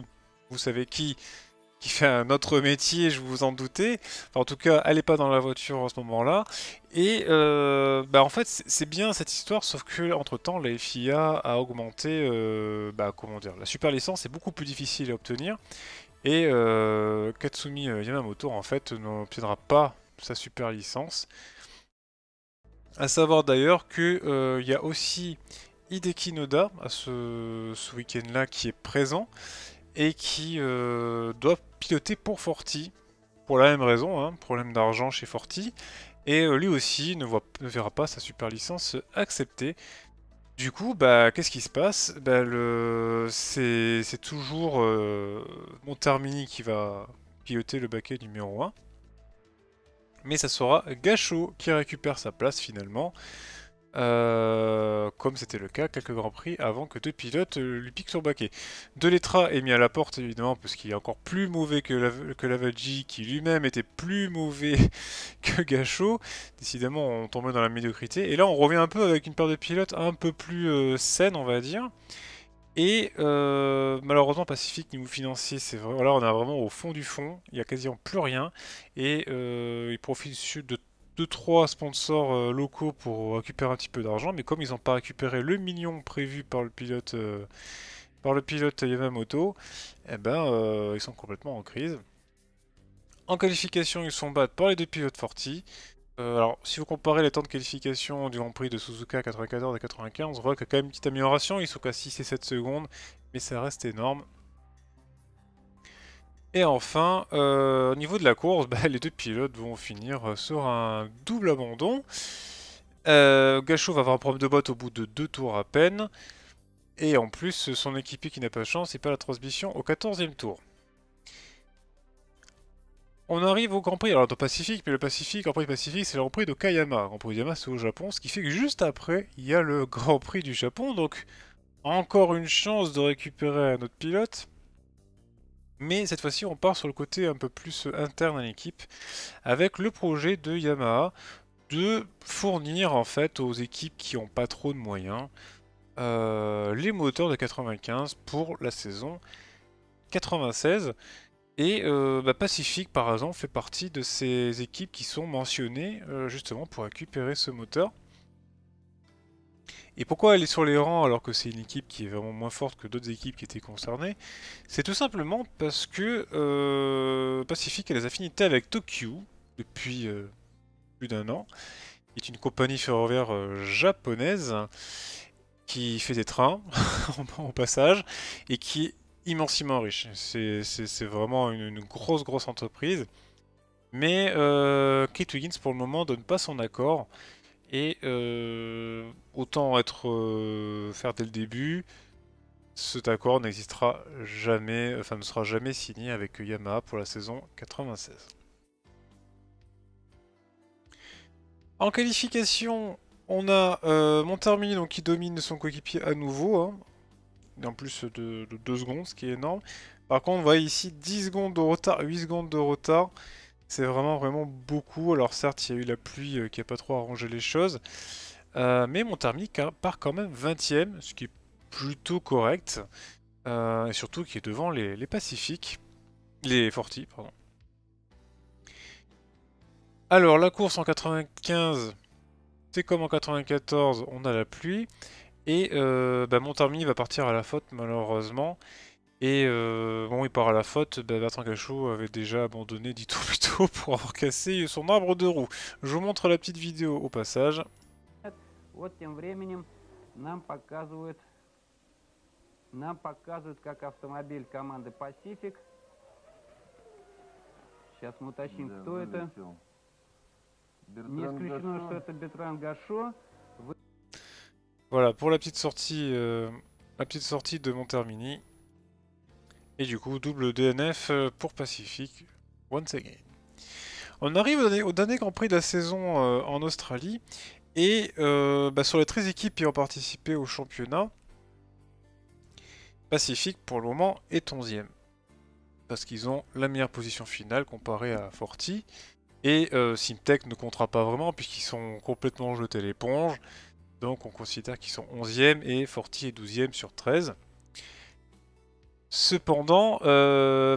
vous savez qui fait un autre métier, je vous en doutais. Enfin, en tout cas, elle n'est pas dans la voiture en ce moment-là. Et en fait, c'est bien cette histoire, sauf que entre temps, la FIA a augmenté, comment dire, la super licence est beaucoup plus difficile à obtenir. Et Katsumi Yamamoto, en fait, n'obtiendra pas sa super licence. A savoir d'ailleurs qu'il y a aussi Hideki Noda à ce week-end-là qui est présent et qui doit piloter pour Forti, pour la même raison, hein, problème d'argent chez Forti. Et lui aussi ne verra pas sa super licence acceptée. Du coup, qu'est-ce qui se passe? C'est toujours Montermini qui va piloter le baquet numéro 1. Mais ça sera Gachot qui récupère sa place finalement. Comme c'était le cas quelques grands prix avant que deux pilotes lui piquent son baquet. Deletra est mis à la porte évidemment parce qu'il est encore plus mauvais que Lavaggi, qui lui-même était plus mauvais que Gachot. Décidément on tombait dans la médiocrité. Et là on revient un peu avec une paire de pilotes un peu plus saine on va dire. Et malheureusement Pacific niveau financier, c'est vrai, là on est vraiment au fond du fond, il n'y a quasiment plus rien. Et il profite de 2-3 sponsors locaux pour récupérer un petit peu d'argent, mais comme ils n'ont pas récupéré le million prévu par le pilote Yamamoto, ils sont complètement en crise. En qualification, ils sont battus par les deux pilotes Forti. Alors, si vous comparez les temps de qualification du Grand Prix de Suzuka 94 et 95, on voit qu'il y a quand même une petite amélioration, ils sont qu'à 6 et 7 secondes, mais ça reste énorme. Et enfin, au niveau de la course, les deux pilotes vont finir sur un double abandon. Gachot va avoir un problème de boîte au bout de 2 tours à peine. Et en plus, son équipier qui n'a pas de chance, et pas la transmission au 14e tour. On arrive au Grand Prix, alors dans Pacifique, mais le Grand Prix Pacifique, c'est le Grand Prix d'Okayama. Le Grand Prix d'Okayama, c'est au Japon, ce qui fait que juste après, il y a le Grand Prix du Japon, donc encore une chance de récupérer un autre pilote. Mais cette fois-ci, on part sur le côté un peu plus interne à l'équipe, avec le projet de Yamaha de fournir en fait aux équipes qui n'ont pas trop de moyens les moteurs de 95 pour la saison 96. Et Pacific, par exemple, fait partie de ces équipes qui sont mentionnées justement pour récupérer ce moteur. Et pourquoi elle est sur les rangs alors que c'est une équipe qui est vraiment moins forte que d'autres équipes qui étaient concernées? C'est tout simplement parce que Pacific a des affinités avec Tokyu depuis plus d'1 an. C'est une compagnie ferroviaire japonaise qui fait des trains, au passage, et qui est immensément riche. C'est vraiment une grosse entreprise. Mais Kate Wiggins pour le moment donne pas son accord. Et autant faire dès le début, cet accord n'existera jamais, enfin ne sera jamais signé avec Yamaha pour la saison 96. En qualification, on a Montermini donc, qui domine son coéquipier à nouveau, hein, en plus de 2 secondes, ce qui est énorme. Par contre, vous voyez ici 10 secondes de retard, 8 secondes de retard. C'est vraiment beaucoup. Alors certes, il y a eu la pluie qui n'a pas trop arrangé les choses. Mais Montarmini part quand même 20e, ce qui est plutôt correct. Et surtout qui est devant les Pacifiques. Les Forti, pardon. Alors la course en 95, c'est comme en 94, on a la pluie. Et Montarmini va partir à la faute malheureusement. Et bon, il part à la faute, Bertrand Gachot avait déjà abandonné 10 tours plus tôt pour avoir cassé son arbre de roue. Je vous montre la petite vidéo au passage. Вот тем временем нам показывают, как автомобиль команды Pacific. Сейчас мы уточним, кто это. Не исключено, что это Бертран Гашо. Voilà pour la petite sortie de Montarmini. Et du coup, double DNF pour Pacific, once again. On arrive au dernier Grand Prix de la saison en Australie. Et sur les 13 équipes qui ont participé au championnat, Pacific pour le moment est 11e. Parce qu'ils ont la meilleure position finale comparée à Forti. Et Simtek ne comptera pas vraiment puisqu'ils sont complètement jetés l'éponge. Donc on considère qu'ils sont 11e et Forti est 12e sur 13. Cependant,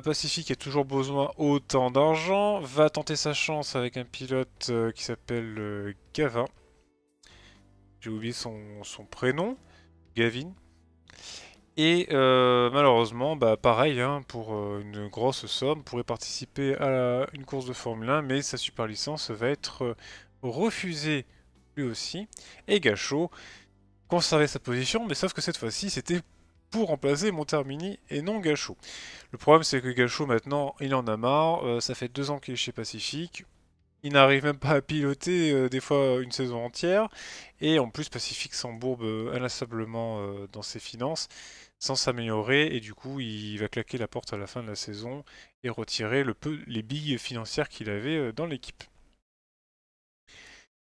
Pacific a toujours besoin autant d'argent, va tenter sa chance avec un pilote qui s'appelle Gavin. J'ai oublié son prénom, Gavin. Et malheureusement, pareil, hein, pour une grosse somme, pourrait participer à une course de Formule 1, mais sa super licence va être refusée lui aussi. Et Gachot conservait sa position, mais sauf que cette fois-ci, c'était pour remplacer Montarmini et non Gachot. Le problème, c'est que Gachot, maintenant, il en a marre. Ça fait 2 ans qu'il est chez Pacific. Il n'arrive même pas à piloter des fois une saison entière. Et en plus, Pacific s'embourbe inlassablement dans ses finances sans s'améliorer. Et du coup, il va claquer la porte à la fin de la saison et retirer les billes financières qu'il avait dans l'équipe.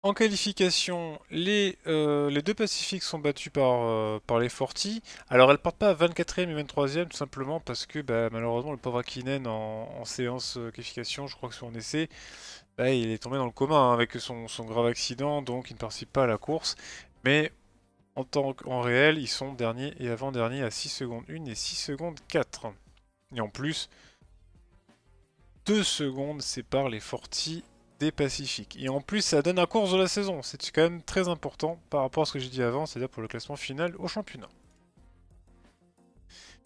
En qualification, les 2 Pacifiques sont battus par les Forti. Alors elles partent pas à 24e et 23e tout simplement parce que malheureusement le pauvre Hakkinen en séance qualification, je crois que sur un essai, il est tombé dans le coma hein, avec son grave accident, donc il ne participe pas à la course. Mais en réel, ils sont derniers et avant-derniers à 6 secondes 1 et 6 secondes 4. Et en plus, 2 secondes séparent les Forti des Pacifiques. Et en plus, ça donne la course de la saison. C'est quand même très important par rapport à ce que j'ai dit avant, c'est-à-dire pour le classement final au championnat.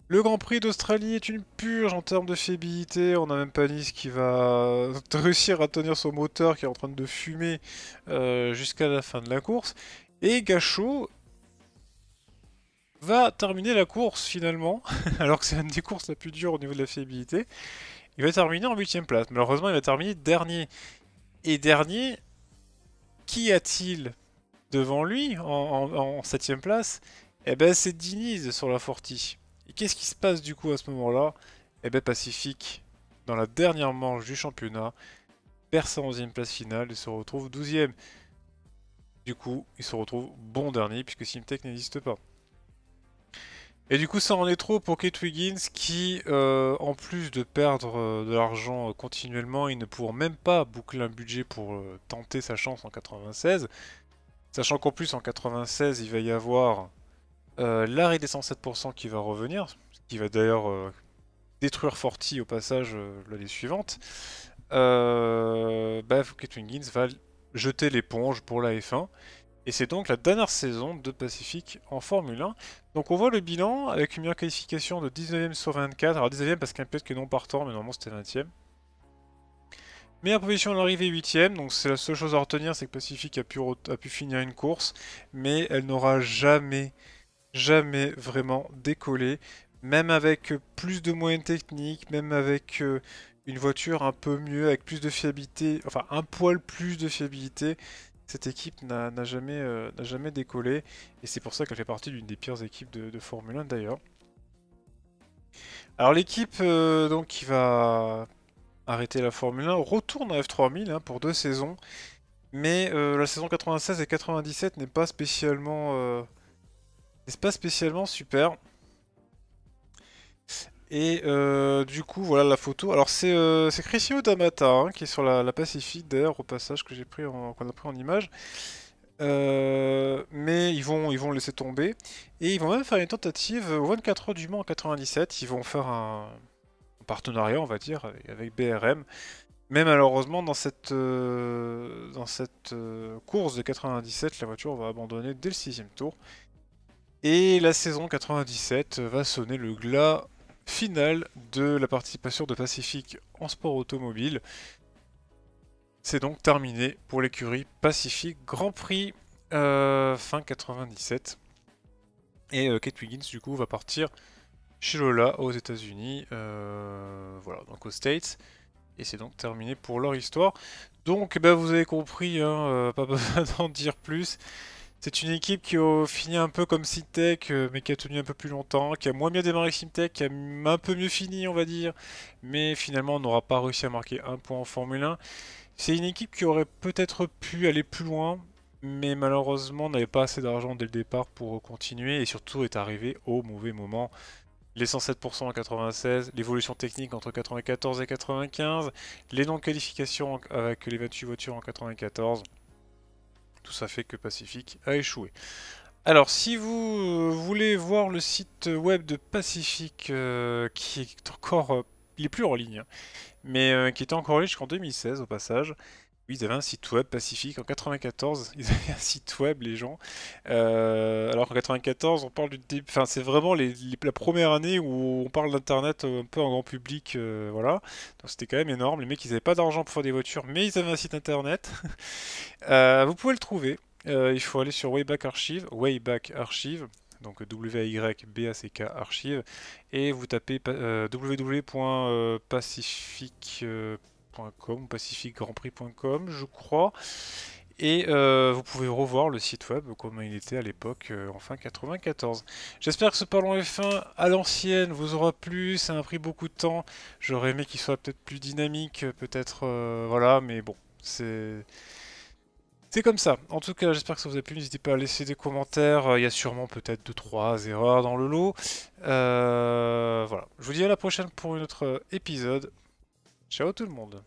Le Grand Prix d'Australie est une purge en termes de fiabilité. On a même Panis qui va réussir à tenir son moteur qui est en train de fumer jusqu'à la fin de la course. Et Gachot va terminer la course finalement, alors que c'est une des courses la plus dure au niveau de la fiabilité. Il va terminer en 8ème place. Malheureusement, il va terminer dernier. Et dernier, qui a-t-il devant lui en 7ème place? Eh ben c'est Diniz sur la Forti. Et qu'est-ce qui se passe du coup à ce moment-là? Eh ben Pacific, dans la dernière manche du championnat, perd sa 11ème place finale et se retrouve 12ème. Du coup, il se retrouve bon dernier puisque Simtek n'existe pas. Et du coup, ça en est trop pour Kate Wiggins qui, en plus de perdre de l'argent continuellement, il ne pourra même pas boucler un budget pour tenter sa chance en 96. Sachant qu'en plus, en 96, il va y avoir l'arrêt des 107% qui va revenir, ce qui va d'ailleurs détruire Forti au passage l'année suivante. Kate Wiggins va jeter l'éponge pour la F1. Et c'est donc la dernière saison de Pacific en Formule 1. Donc on voit le bilan avec une meilleure qualification de 19ème sur 24. Alors 19ème parce qu'un pilote qui est non partant, mais normalement c'était 20ème. Meilleure position à l'arrivée 8ème. Donc c'est la seule chose à retenir, c'est que Pacific a pu finir une course. Mais elle n'aura jamais vraiment décollé. Même avec plus de moyens techniques, même avec une voiture un peu mieux, avec plus de fiabilité, enfin un poil plus de fiabilité. Cette équipe n'a jamais décollé et c'est pour ça qu'elle fait partie d'une des pires équipes de Formule 1 d'ailleurs. Alors l'équipe donc qui va arrêter la Formule 1 retourne en F3000 hein, pour 2 saisons, mais la saison 96 et 97 n'est pas spécialement super. Et du coup, voilà la photo. Alors c'est Crisio D'Amata hein, qui est sur la Pacifique, d'ailleurs, au passage que qu'on a pris en image. Mais ils vont laisser tomber. Et ils vont même faire une tentative au 24 heures du Mans en 97. Ils vont faire un partenariat, on va dire, avec BRM. Mais malheureusement, dans cette course de 97, la voiture va abandonner dès le 6e tour. Et la saison 97 va sonner le glas final de la participation de Pacific en sport automobile. C'est donc terminé pour l'écurie Pacific Grand Prix fin 97. Et Kate Wiggins du coup va partir chez Lola aux États-Unis, voilà, donc aux States. Et c'est donc terminé pour leur histoire. Donc bah, vous avez compris, hein, pas besoin d'en dire plus. C'est une équipe qui a fini un peu comme Simtech, mais qui a tenu un peu plus longtemps, qui a moins bien démarré que Simtech, qui a un peu mieux fini, on va dire. Mais finalement, on n'aura pas réussi à marquer un point en Formule 1. C'est une équipe qui aurait peut-être pu aller plus loin, mais malheureusement n'avait pas assez d'argent dès le départ pour continuer, et surtout est arrivé au mauvais moment. Les 107% en 96, l'évolution technique entre 94 et 95, les non-qualifications avec les 28 voitures en 94. Tout ça fait que Pacific a échoué. Alors, si vous voulez voir le site web de Pacific, qui est encore... il est plus en ligne, hein, mais qui était encore en ligne jusqu'en 2016 au passage. Oui, ils avaient un site web Pacific en 94, ils avaient un site web les gens. Alors qu'en 94, on parle du début, enfin c'est vraiment la première année où on parle d'internet un peu en grand public, voilà. Donc c'était quand même énorme. Les mecs ils avaient pas d'argent pour faire des voitures, mais ils avaient un site internet. Vous pouvez le trouver. Il faut aller sur Wayback Archive, donc WYBACK Archive, et vous tapez www.pacific.com, pacificgrandprix.com, je crois. Et vous pouvez revoir le site web comme il était à l'époque, en fin 94. J'espère que ce Parlons F1 à l'ancienne vous aura plu, ça a pris beaucoup de temps. J'aurais aimé qu'il soit peut-être plus dynamique, peut-être, voilà, mais bon, c'est comme ça. En tout cas, j'espère que ça vous a plu. N'hésitez pas à laisser des commentaires. Il y a sûrement peut-être 2-3 erreurs dans le lot. Voilà. Je vous dis à la prochaine pour un autre épisode. Ciao tout le monde.